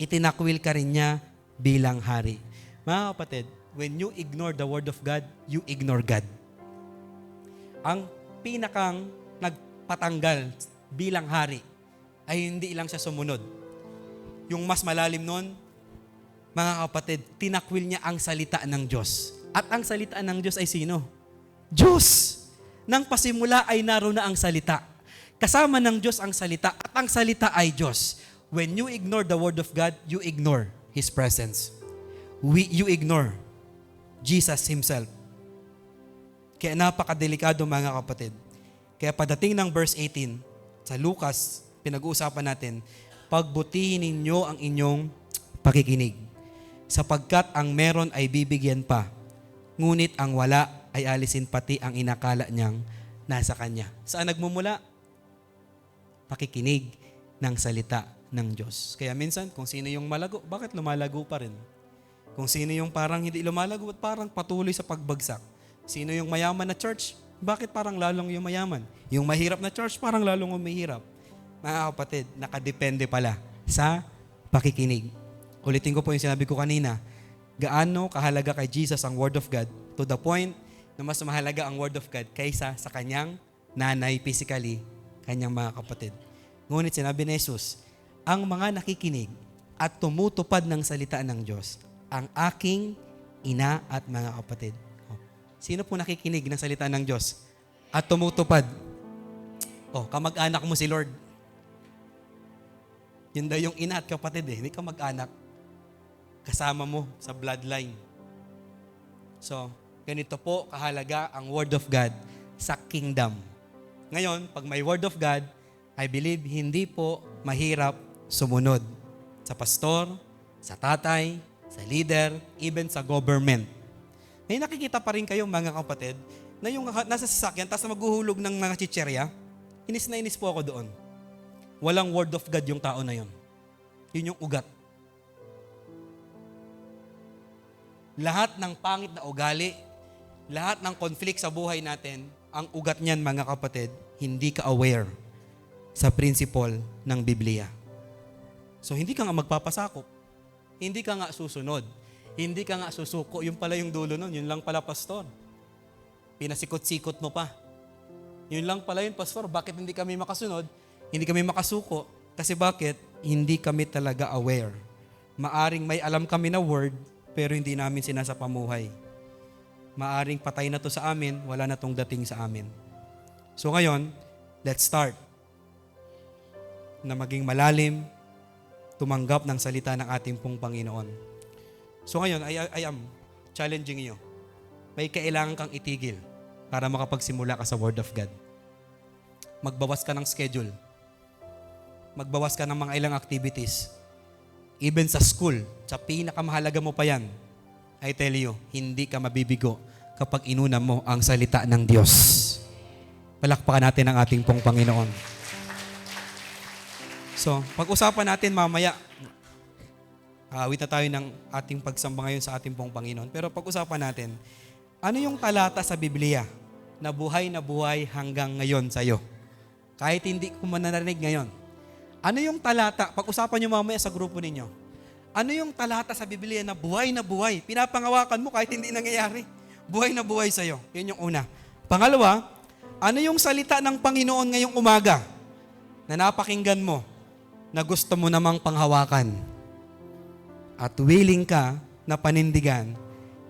itinakwil ka rin niya bilang hari. Mga kapatid, when you ignore the Word of God, you ignore God. Ang pinakang nagpatanggal bilang hari ay hindi lang siya sumunod. Yung mas malalim nun, mga kapatid, tinakwil niya ang salita ng Diyos. At ang salita ng Diyos ay sino? Diyos! Nang pasimula ay naroon na ang salita. Kasama ng Diyos ang salita at ang salita ay Diyos. When you ignore the Word of God, you ignore His presence. You ignore Jesus Himself. Kaya napakadelikado, mga kapatid. Kaya padating ng verse 18, sa Lucas, pinag-uusapan natin, pagbutihin ninyo ang inyong pakikinig, sapagkat ang meron ay bibigyan pa, ngunit ang wala ay alisin pati ang inakala niyang nasa kanya. Saan nagmumula? Pakikinig ng salita ng Diyos. Kaya minsan, kung sino yung malago, bakit lumalago pa rin? Kung sino yung parang hindi lumalago at parang patuloy sa pagbagsak. Sino yung mayaman na church, bakit parang lalong yung mayaman? Yung mahirap na church, parang lalong umihirap. Mga kapatid, nakadepende pala sa pakikinig. Ulitin ko po yung sinabi ko kanina, gaano kahalaga kay Jesus ang Word of God to the point na mas mahalaga ang Word of God kaysa sa kanyang nanay physically, kanyang mga kapatid. Ngunit sinabi ni Jesus, ang mga nakikinig at tumutupad ng salita ng Diyos, ang aking ina at mga kapatid. Sino po nakikinig ng salita ng Diyos at tumutupad? Kamag-anak mo si Lord. Yun daw yung ina at kapatid hindi kamag-anak. Kasama mo sa bloodline. So, ganito po kahalaga ang Word of God sa kingdom. Ngayon, pag may Word of God, I believe hindi po mahirap sumunod sa pastor, sa tatay, sa leader, even sa government. May nakikita pa rin kayo, mga kapatid, na yung nasa sasakyan, tapos na maghuhulog ng mga chicherya, inis na inis po ako doon. Walang Word of God yung tao na yun. Yun yung ugat. Lahat ng pangit na ugali, lahat ng conflict sa buhay natin, ang ugat niyan, mga kapatid, hindi ka aware sa principle ng Biblia. So, hindi ka nga magpapasakop. Hindi ka nga susunod. Hindi ka nga susuko. Yun pala yung dulo nun. Yun lang pala, pastor. Pinasikot-sikot mo pa. Yun lang pala yun, pastor. Bakit hindi kami makasunod? Hindi kami makasuko. Kasi bakit? Hindi kami talaga aware. Maaring may alam kami na word, pero hindi namin sinasapamuhay. Maaring patay na to sa amin, wala na tong dating sa amin. So ngayon, let's start na maging malalim, tumanggap ng salita ng ating pong Panginoon. So ngayon, I am challenging you. May kailangan kang itigil para makapagsimula ka sa Word of God. Magbawas ka ng schedule. Magbawas ka ng mga ilang activities. Even sa school, sa pinakamahalaga mo pa yan, I tell you, hindi ka mabibigo kapag inuna mo ang salita ng Diyos. Palakpakan natin ang ating pong Panginoon. So, pag-usapan natin mamaya, awit na tayo ng ating pagsamba ngayon sa ating pong Panginoon. Pero pag-usapan natin, ano yung talata sa Biblia na buhay hanggang ngayon sa'yo? Kahit hindi ko mananarinig ngayon. Ano yung talata, pag-usapan nyo mamaya sa grupo ninyo, ano yung talata sa Biblia na buhay, pinapangawakan mo kahit hindi nangyayari? Buhay na buhay sa'yo. Yun yung una. Pangalawa, ano yung salita ng Panginoon ngayong umaga na napakinggan mo, na gusto mo namang panghawakan at willing ka na panindigan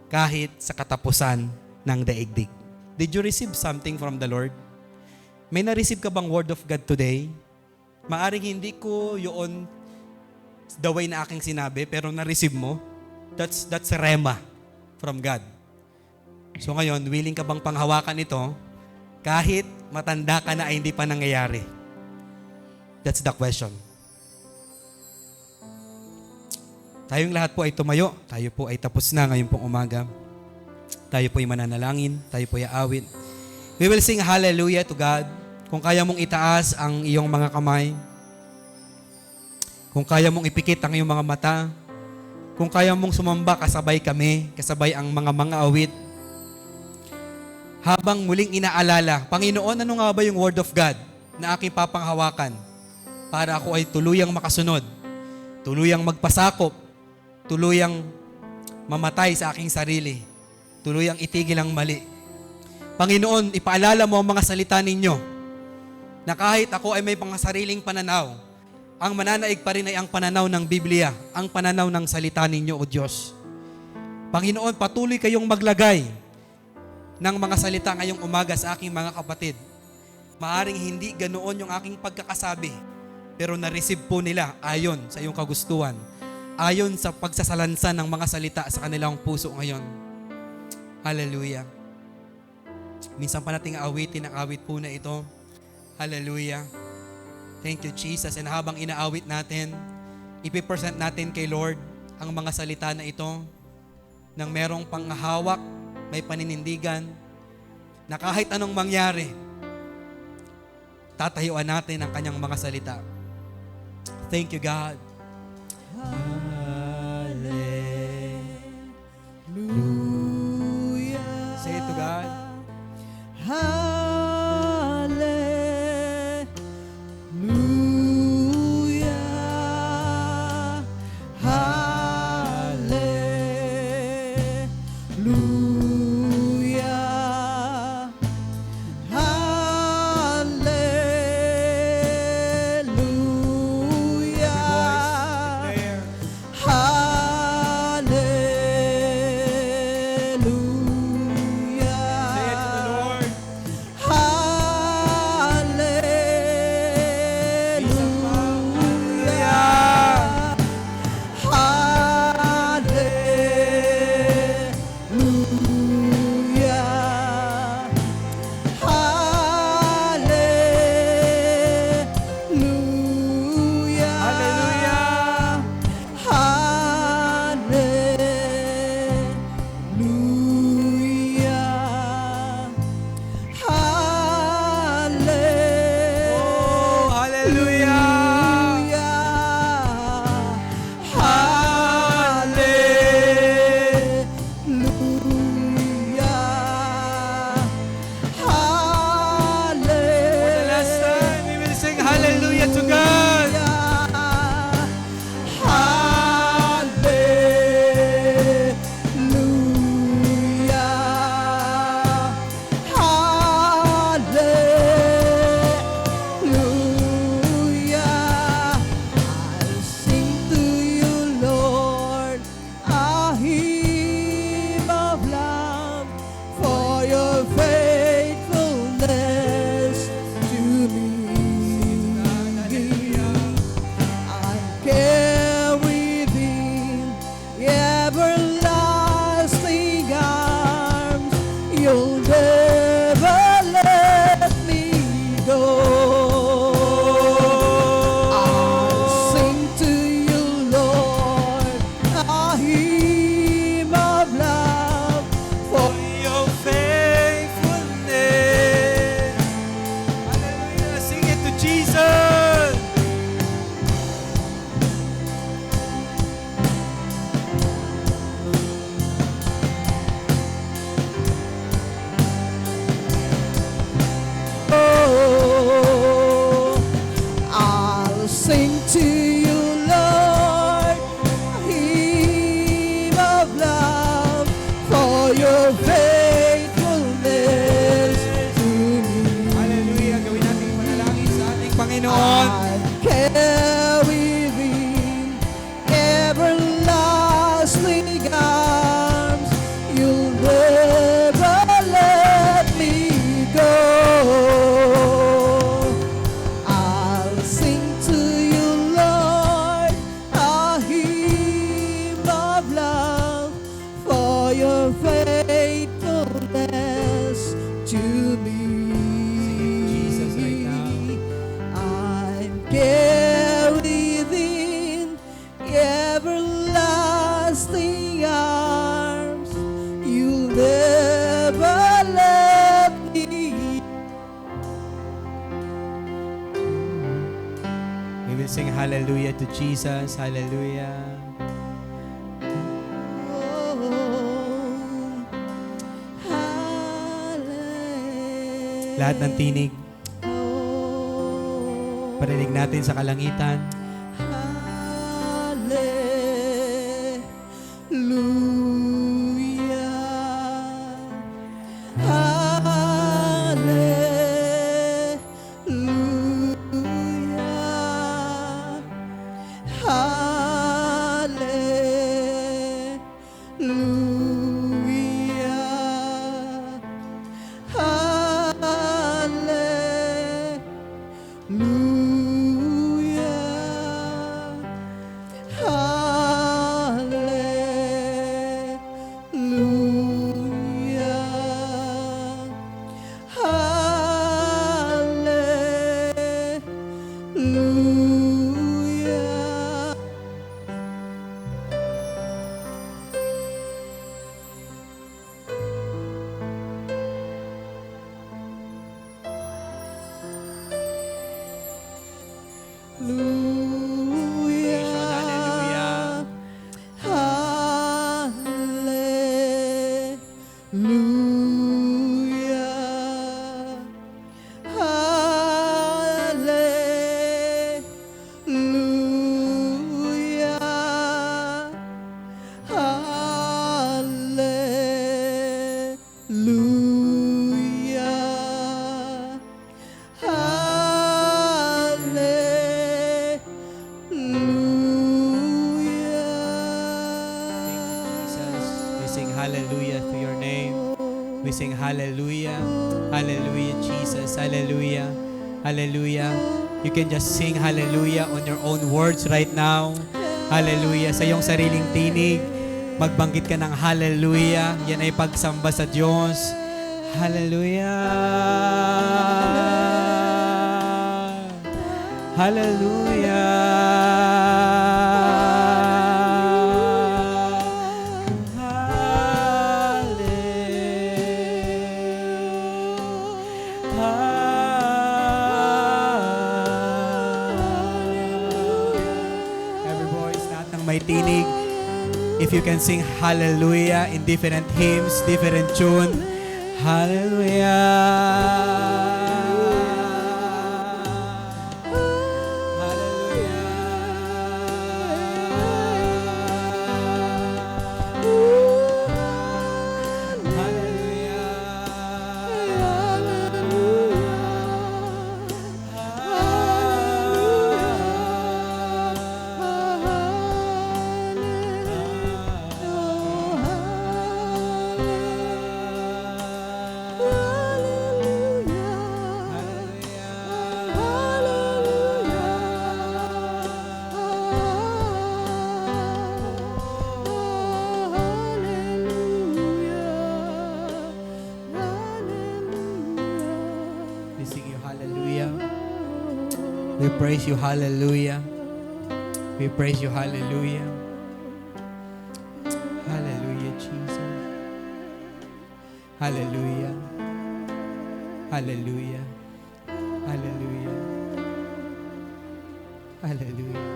kahit sa katapusan ng daigdig? Did you receive something from the Lord? May na-receive ka bang word of God today? Maaring hindi ko yun the way na aking sinabi, pero na-receive mo. That's rema from God. So ngayon, willing ka bang panghawakan ito kahit matanda ka na ay hindi pa nangyayari? That's the question. Tayong lahat po ay tumayo. Tayo po ay tapos na ngayon pong umaga. Tayo po ay mananalangin. Tayo po ay aawit. We will sing hallelujah to God. Kung kaya mong itaas ang iyong mga kamay. Kung kaya mong ipikit ang iyong mga mata. Kung kaya mong sumamba, kasabay kami. Kasabay ang mga awit. Habang muling inaalala, Panginoon, ano nga ba yung word of God na aking papanghawakan para ako ay tuluyang makasunod, tuluyang magpasakop, tuluyang mamatay sa aking sarili, tuluyang itigil ang mali. Panginoon, ipaalala mo ang mga salita ninyo na kahit ako ay may mga sariling pananaw, ang mananaig pa rin ay ang pananaw ng Biblia, ang pananaw ng salita ninyo, O Diyos. Panginoon, patuloy kayong maglagay ng mga salita ngayong umaga sa aking mga kapatid. Maaring hindi ganoon yung aking pagkakasabi, pero na-receive po nila ayon sa iyong kagustuhan, ayon sa pagsasalansan ng mga salita sa kanilang puso ngayon. Hallelujah. Minsan pa nating aawitin ang awit po na ito. Hallelujah. Thank you, Jesus. And habang inaawit natin, ipipresent natin kay Lord ang mga salita na ito ng merong panghawak, may paninindigan, na kahit anong mangyari, tatayuan natin ang kanyang mga salita. Thank you, God. Hallelujah. Say it to God. hymn of love for your faithfulness to me. I'm carried in everlasting arms. You'll never let me go. I'll sing to you, Lord, a hymn of love for your faithfulness. Hallelujah. Sing it to Jesus. Oh, I'll sing to you, Lord, a hymn of love for your faithfulness to me. Hallelujah. Gawin natin panalangin sa ating Panginoon. I'm carried in everlasting arms. You'll never let me go. I'll sing to you, Lord, a hymn of love for your faithfulness to me. Jesus right now. I'm carried in everlasting arms. You'll never let me. We will sing hallelujah to Jesus. Hallelujah. Lahat ng tinig, parinig natin sa kalangitan. Hallelujah to your name. We sing hallelujah. Hallelujah, Jesus. Hallelujah. Hallelujah. You can just sing hallelujah on your own words right now. Hallelujah. Sa iyong sariling tinig, magbanggit ka ng hallelujah. Yan ay pagsamba sa Diyos. Hallelujah. Every voice, lahat ng may tinig, if you can sing hallelujah in different hymns, different tune, We praise you, hallelujah. We praise you, hallelujah. Hallelujah, Jesus. Hallelujah. Hallelujah. Hallelujah. Hallelujah.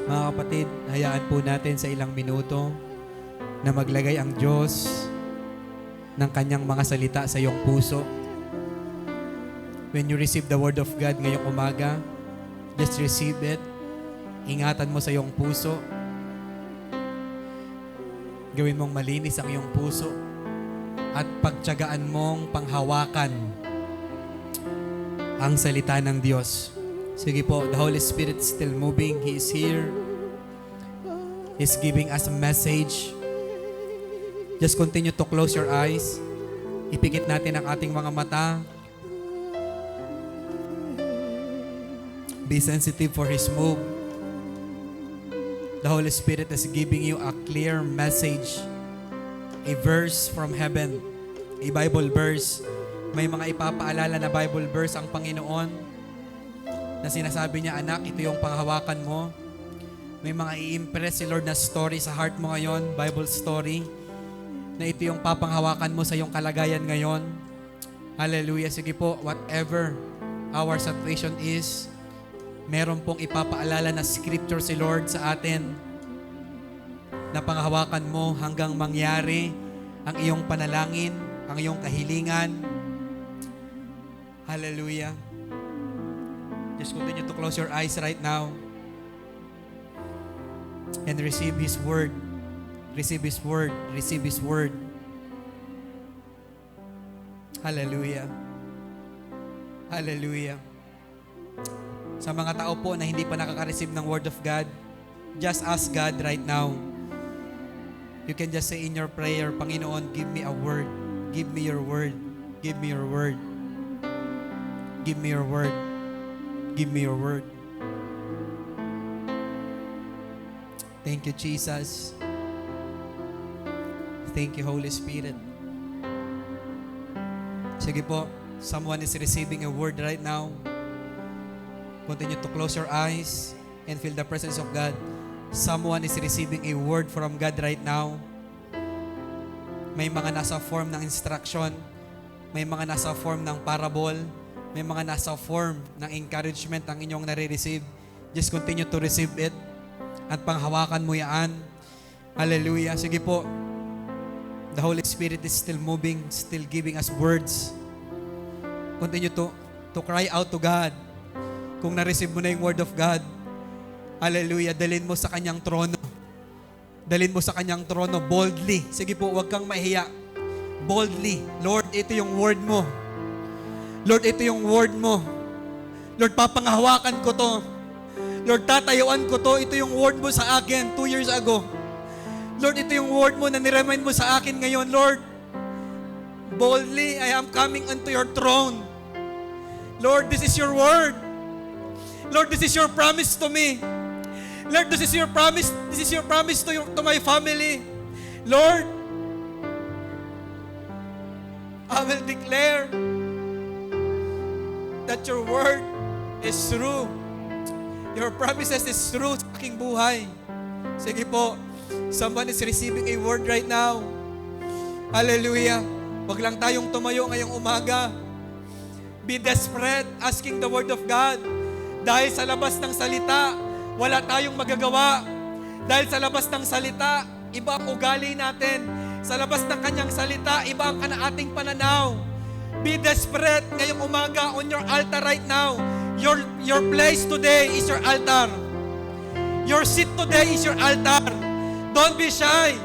Mga kapatid, hayaan po natin sa ilang minuto na maglagay ang Diyos ng kanyang mga salita sa iyong puso. When you receive the Word of God ngayong umaga, just receive it. Ingatan mo sa iyong puso. Gawin mong malinis ang iyong puso. At pagtiyagaan mong panghawakan ang salita ng Diyos. Sige po, the Holy Spirit is still moving. He is here. He's giving us a message. Just continue to close your eyes. Ipikit natin ang ating mga mata. Be sensitive for His move. The Holy Spirit is giving you a clear message. A verse from heaven. A Bible verse. May mga ipapaalala na Bible verse ang Panginoon na sinasabi niya, anak, ito yung panghawakan mo. May mga i-impress si Lord na story sa heart mo ngayon, Bible story, na ito yung papanghawakan mo sa iyong kalagayan ngayon. Hallelujah. Sige po, whatever our situation is, meron pong ipapaalala na scripture si Lord sa atin na panghawakan mo hanggang mangyari ang iyong panalangin, ang iyong kahilingan. Hallelujah. Just continue to close your eyes right now and receive His word. Receive His word. Receive His word. Hallelujah. Hallelujah. Sa mga tao po na hindi pa nakaka-receive ng word of God, just ask God right now. You can just say in your prayer, Panginoon, give me a word. Give me your word. Give me your word. Give me your word. Give me your word. Thank you, Jesus. Thank you, Holy Spirit. Sige po, someone is receiving a word right now. Continue to close your eyes and feel the presence of God. Someone is receiving a word from God right now. May mga nasa form ng instruction. May mga nasa form ng parable. May mga nasa form ng encouragement ang inyong nare-receive. Just continue to receive it. At panghawakan mo yan. Hallelujah. Sige po. The Holy Spirit is still moving, still giving us words. Continue to cry out to God. Kung na-receive mo na yung word of God, hallelujah, dalhin mo sa kanyang trono. Dalhin mo sa kanyang trono boldly. Sige po, huwag kang mahiya. Boldly. Lord, ito yung word mo. Lord, ito yung word mo. Lord, papanghawakan ko to. Lord, tatayuan ko to. Ito yung word mo sa akin 2 years ago. Lord, ito yung word mo na niremind mo sa akin ngayon. Lord, boldly, I am coming unto your throne. Lord, this is your word. Lord, this is your promise to me. Lord, this is your promise. This is your promise to my family. Lord, I will declare that your word is true. Your promises is true sa aking buhay. Sige po, someone is receiving a word right now. Hallelujah. Wag lang tayong tumayo ngayong umaga. Be desperate, asking the word of God. Dahil sa labas ng salita, wala tayong magagawa. Dahil sa labas ng salita, iba ang ugali natin. Sa labas ng kanyang salita, iba ang ating pananaw. Be desperate ngayong umaga on your altar right now. Your place today is your altar. Your seat today is your altar. Don't be shy.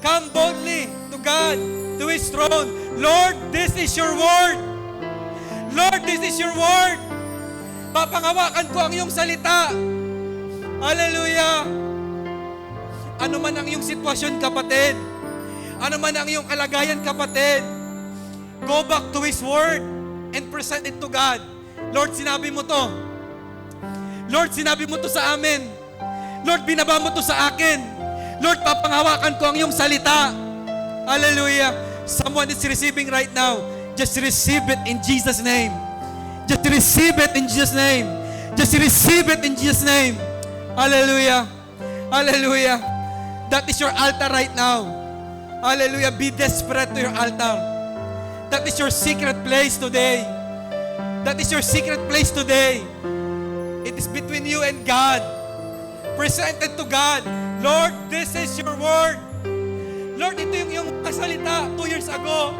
Come boldly to God, to His throne. Lord, this is your word. Lord, this is your word. Papangawakan ko ang iyong salita. Hallelujah. Ano man ang iyong sitwasyon, kapatid. Ano man ang iyong kalagayan, kapatid. Go back to His word and present it to God. Lord, sinabi mo to. Lord, sinabi mo to sa amin. Lord, binaba mo to sa akin. Lord, papanghawakan ko ang iyong salita. Hallelujah. Someone is receiving right now. Just receive it in Jesus' name. Just receive it in Jesus' name. Just receive it in Jesus' name. Hallelujah. Hallelujah. That is your altar right now. Hallelujah. Be desperate to your altar. That is your secret place today. That is your secret place today. It is between you and God. Presented to God. Lord, this is your word. Lord, ito yung kasalita 2 years ago.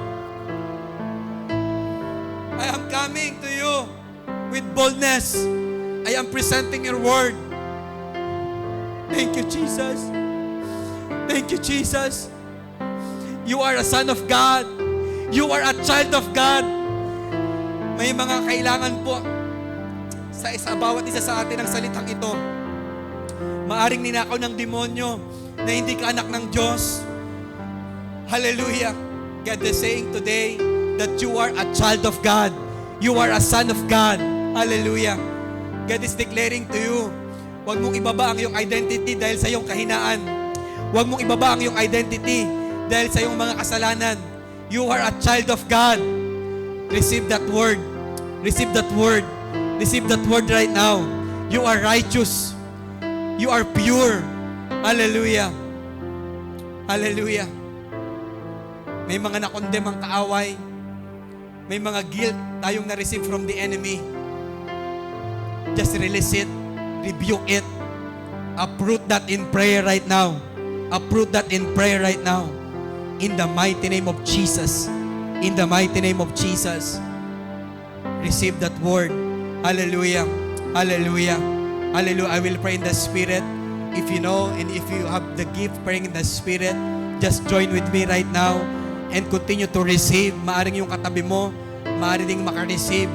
I am coming to you with boldness. I am presenting your word. Thank you, Jesus. Thank you, Jesus. You are a son of God. You are a child of God. May mga kailangan po sa bawat isa sa atin ang salitang ito. Maaring ninakaw ng demonyo na hindi ka anak ng Diyos. Hallelujah. God is saying today that you are a child of God. You are a son of God. Hallelujah. God is declaring to you, huwag mong ibaba ang iyong identity dahil sa iyong kahinaan. Huwag mong ibaba ang iyong identity dahil sa iyong mga kasalanan. You are a child of God. Receive that word. Receive that word. Receive that word right now. You are righteous. You are pure. Hallelujah. Hallelujah. May mga nakondem ang kaaway. May mga guilt tayong na-receive from the enemy. Just release it. Rebuke it. Uproot that in prayer right now. Uproot that in prayer right now. In the mighty name of Jesus. In the mighty name of Jesus. Receive that word. Hallelujah. Hallelujah. Hallelujah. I will pray in the Spirit. If you know and if you have the gift praying in the Spirit, just join with me right now and continue to receive. Maaring yung katabi mo, maaring ding makareceive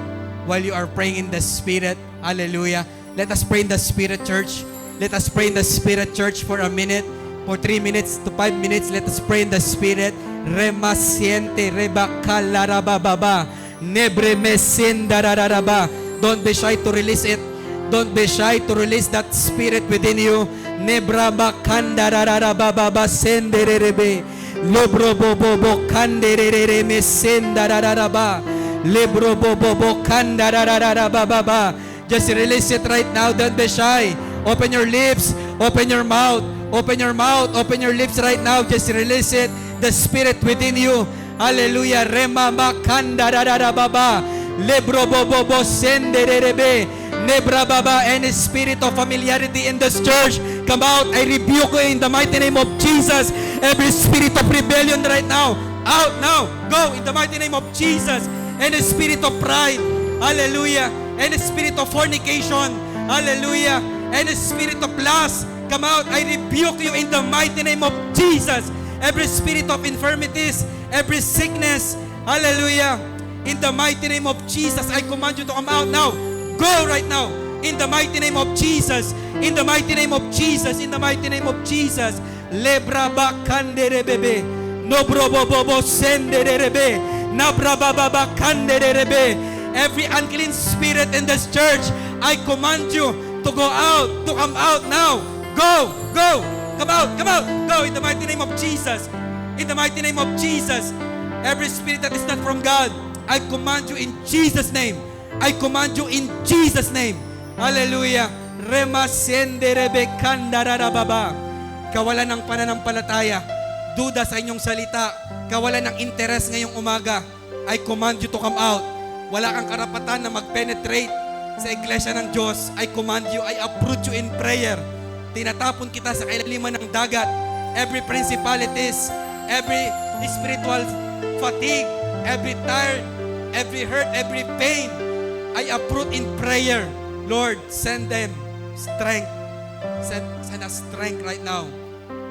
while you are praying in the Spirit. Hallelujah. Let us pray in the Spirit, church. Let us pray in the Spirit, church, for a minute, for 3 minutes to 5 minutes. Let us pray in the Spirit. Remasiente, rebakalarababa, nebremesendararaba. Don't be shy to release it. Don't be shy to release that Spirit within you. Nebrabakandararababa sendererebe. Lobrobobobo kanderereme sendarararaba. Lebrobobobo kandarararababa. Just release it right now. Don't be shy. Open your lips. Open your mouth. Open your mouth. Open your lips right now. Just release it. The Spirit within you. Hallelujah. Remama kandarararababa. Lebrobobobo sendererebe. Nebrababa. Any spirit of familiarity in this church, come out. I rebuke you in the mighty name of Jesus. Every spirit of rebellion right now, out now. Go in the mighty name of Jesus. Any spirit of pride, hallelujah. Any spirit of fornication, hallelujah. Any spirit of lust, come out. I rebuke you in the mighty name of Jesus. Every spirit of infirmities, every sickness, hallelujah. In the mighty name of Jesus, I command you to come out now. Go right now. In the mighty name of Jesus. In the mighty name of Jesus. In the mighty name of Jesus. Lebraba kanderebebe. Nobrobobobo senderebe. Nabrababa kanderebe. Every unclean spirit in this church, I command you to go out, to come out now. Go, go, come out, come out. Go in the mighty name of Jesus. In the mighty name of Jesus. Every spirit that is not from God, I command you in Jesus' name. I command you in Jesus' name. Hallelujah. Remasenderebe kandararababa. Kawalan ng pananampalataya, duda sa inyong salita, kawalan ng interes ngayong umaga, I command you to come out. Wala kang karapatan na mag-penetrate sa iglesia ng Diyos. I command you, I uproot you in prayer. Tinatapon kita sa kailaliman ng dagat. Every principalities, every spiritual fatigue, every tired, every hurt, every pain, I uproot in prayer. Lord, send them strength. Send us strength right now.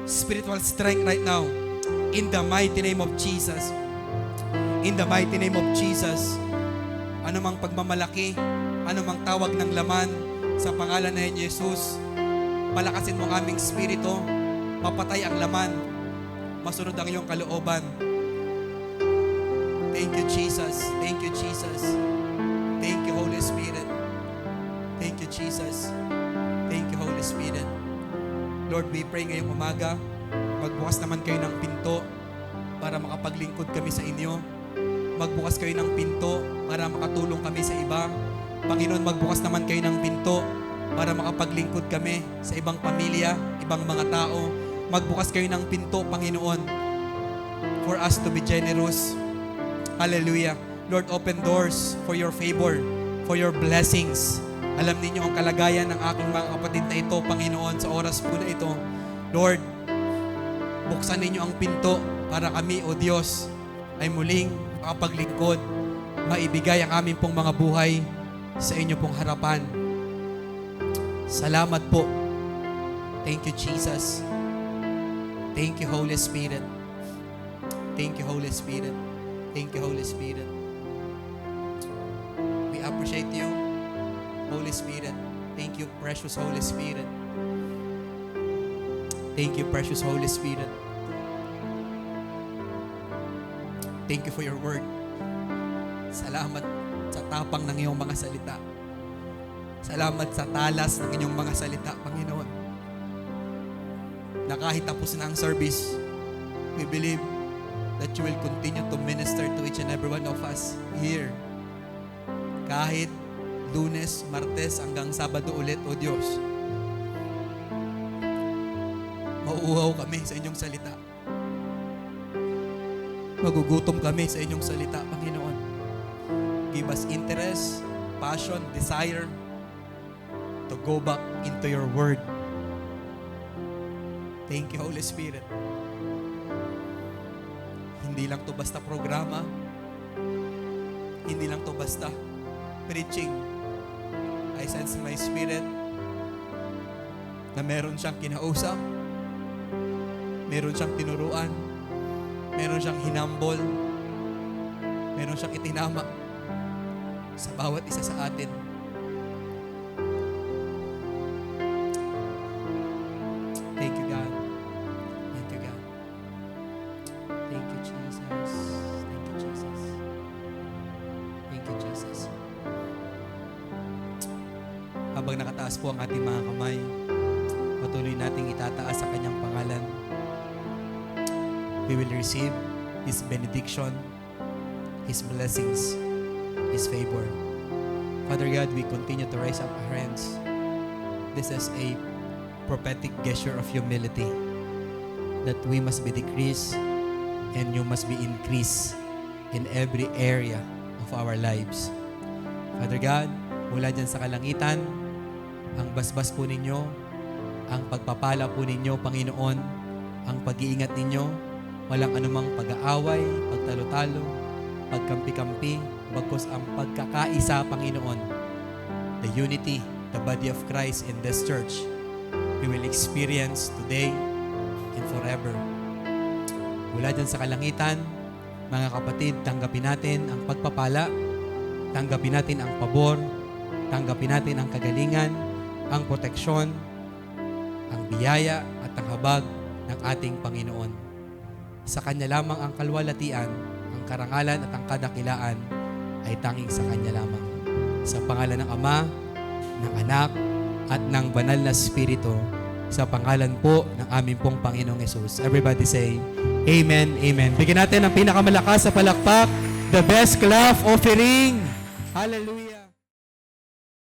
Spiritual strength right now. In the mighty name of Jesus. In the mighty name of Jesus. Anumang pagmamalaki, anumang tawag ng laman sa pangalan ni Jesus, palakasin mo ang aming spirito, mapatay ang laman, masunod ang iyong kalooban. Thank you, Jesus. Thank you, Jesus. Thank you, Holy Spirit. Thank you, Jesus. Thank you, Holy Spirit. Lord, we pray ngayong umaga, magbukas naman kayo ng pinto para makapaglingkod kami sa inyo. magbukas kayo ng pinto para makatulong kami sa iba. Panginoon, magbukas naman kayo ng pinto para makapaglingkod kami sa ibang pamilya, ibang mga tao. Magbukas kayo ng pinto, Panginoon, for us to be generous. Hallelujah. Lord, open doors for your favor, for your blessings. Alam ninyo ang kalagayan ng aking mga kapatid na ito, Panginoon, sa oras po na ito. Lord, buksan ninyo ang pinto para kami, O Diyos, ay muling makapaglingkod, maibigay ang aming pong mga buhay sa inyo pong harapan. Salamat po. Thank you, Jesus. Thank you, Holy Spirit. Thank you, Holy Spirit. Thank you, Holy Spirit. We appreciate you, Holy Spirit. Thank you, precious Holy Spirit. Thank you, precious Holy Spirit. Thank you for your word. Salamat sa tapang ng iyong mga salita. Salamat sa talas ng inyong mga salita, Panginoon. Na kahit tapos na ang service, we believe that you will continue to minister to each and every one of us here. Kahit Lunes, Martes, hanggang Sabado ulit, O Diyos. Mauuhaw kami sa inyong salita. Magugutom kami sa inyong salita, Panginoon. Give us interest, passion, desire to go back into your word. Thank you, Holy Spirit. Hindi lang to basta programa. Hindi lang to basta preaching. I sense in my spirit na meron siyang kinausap, meron siyang tinuruan, meron siyang hinambol, meron siyang itinama sa bawat isa sa atin. Thank you, God. Thank you, God. Thank you, Jesus. Thank you, Jesus. Thank you, Jesus. Habang nakataas po ang ating mga kamay, patuloy nating itataas sa kanyang pangalan. We will receive His benediction, His blessings, His favor. Father God, we continue to raise up our hands. This is a prophetic gesture of humility that we must be decreased and you must be increased in every area of our lives. Father God, mula dyan sa kalangitan, ang basbas po ninyo, ang pagpapala po ninyo, Panginoon, ang pag-iingat ninyo, walang anumang pag-aaway, pagtalo-talo, pagkampi-kampi, bagkus ang pagkakaisa, Panginoon. The unity, the body of Christ in this church, we will experience today and forever. Mula dyan sa kalangitan, mga kapatid, tanggapin natin ang pagpapala, tanggapin natin ang pabor, tanggapin natin ang kagalingan, ang proteksyon, ang biyaya at ang habag ng ating Panginoon. Sa Kanya lamang ang kalwalatian, ang karangalan at ang kadakilaan ay tanging sa Kanya lamang. Sa pangalan ng Ama, ng Anak, at ng Banal na Espiritu, sa pangalan po ng aming pong Panginoong Yesus. Everybody say, Amen, Amen. Bigyan natin ang pinakamalakas sa palakpak, the best clap offering. Hallelujah.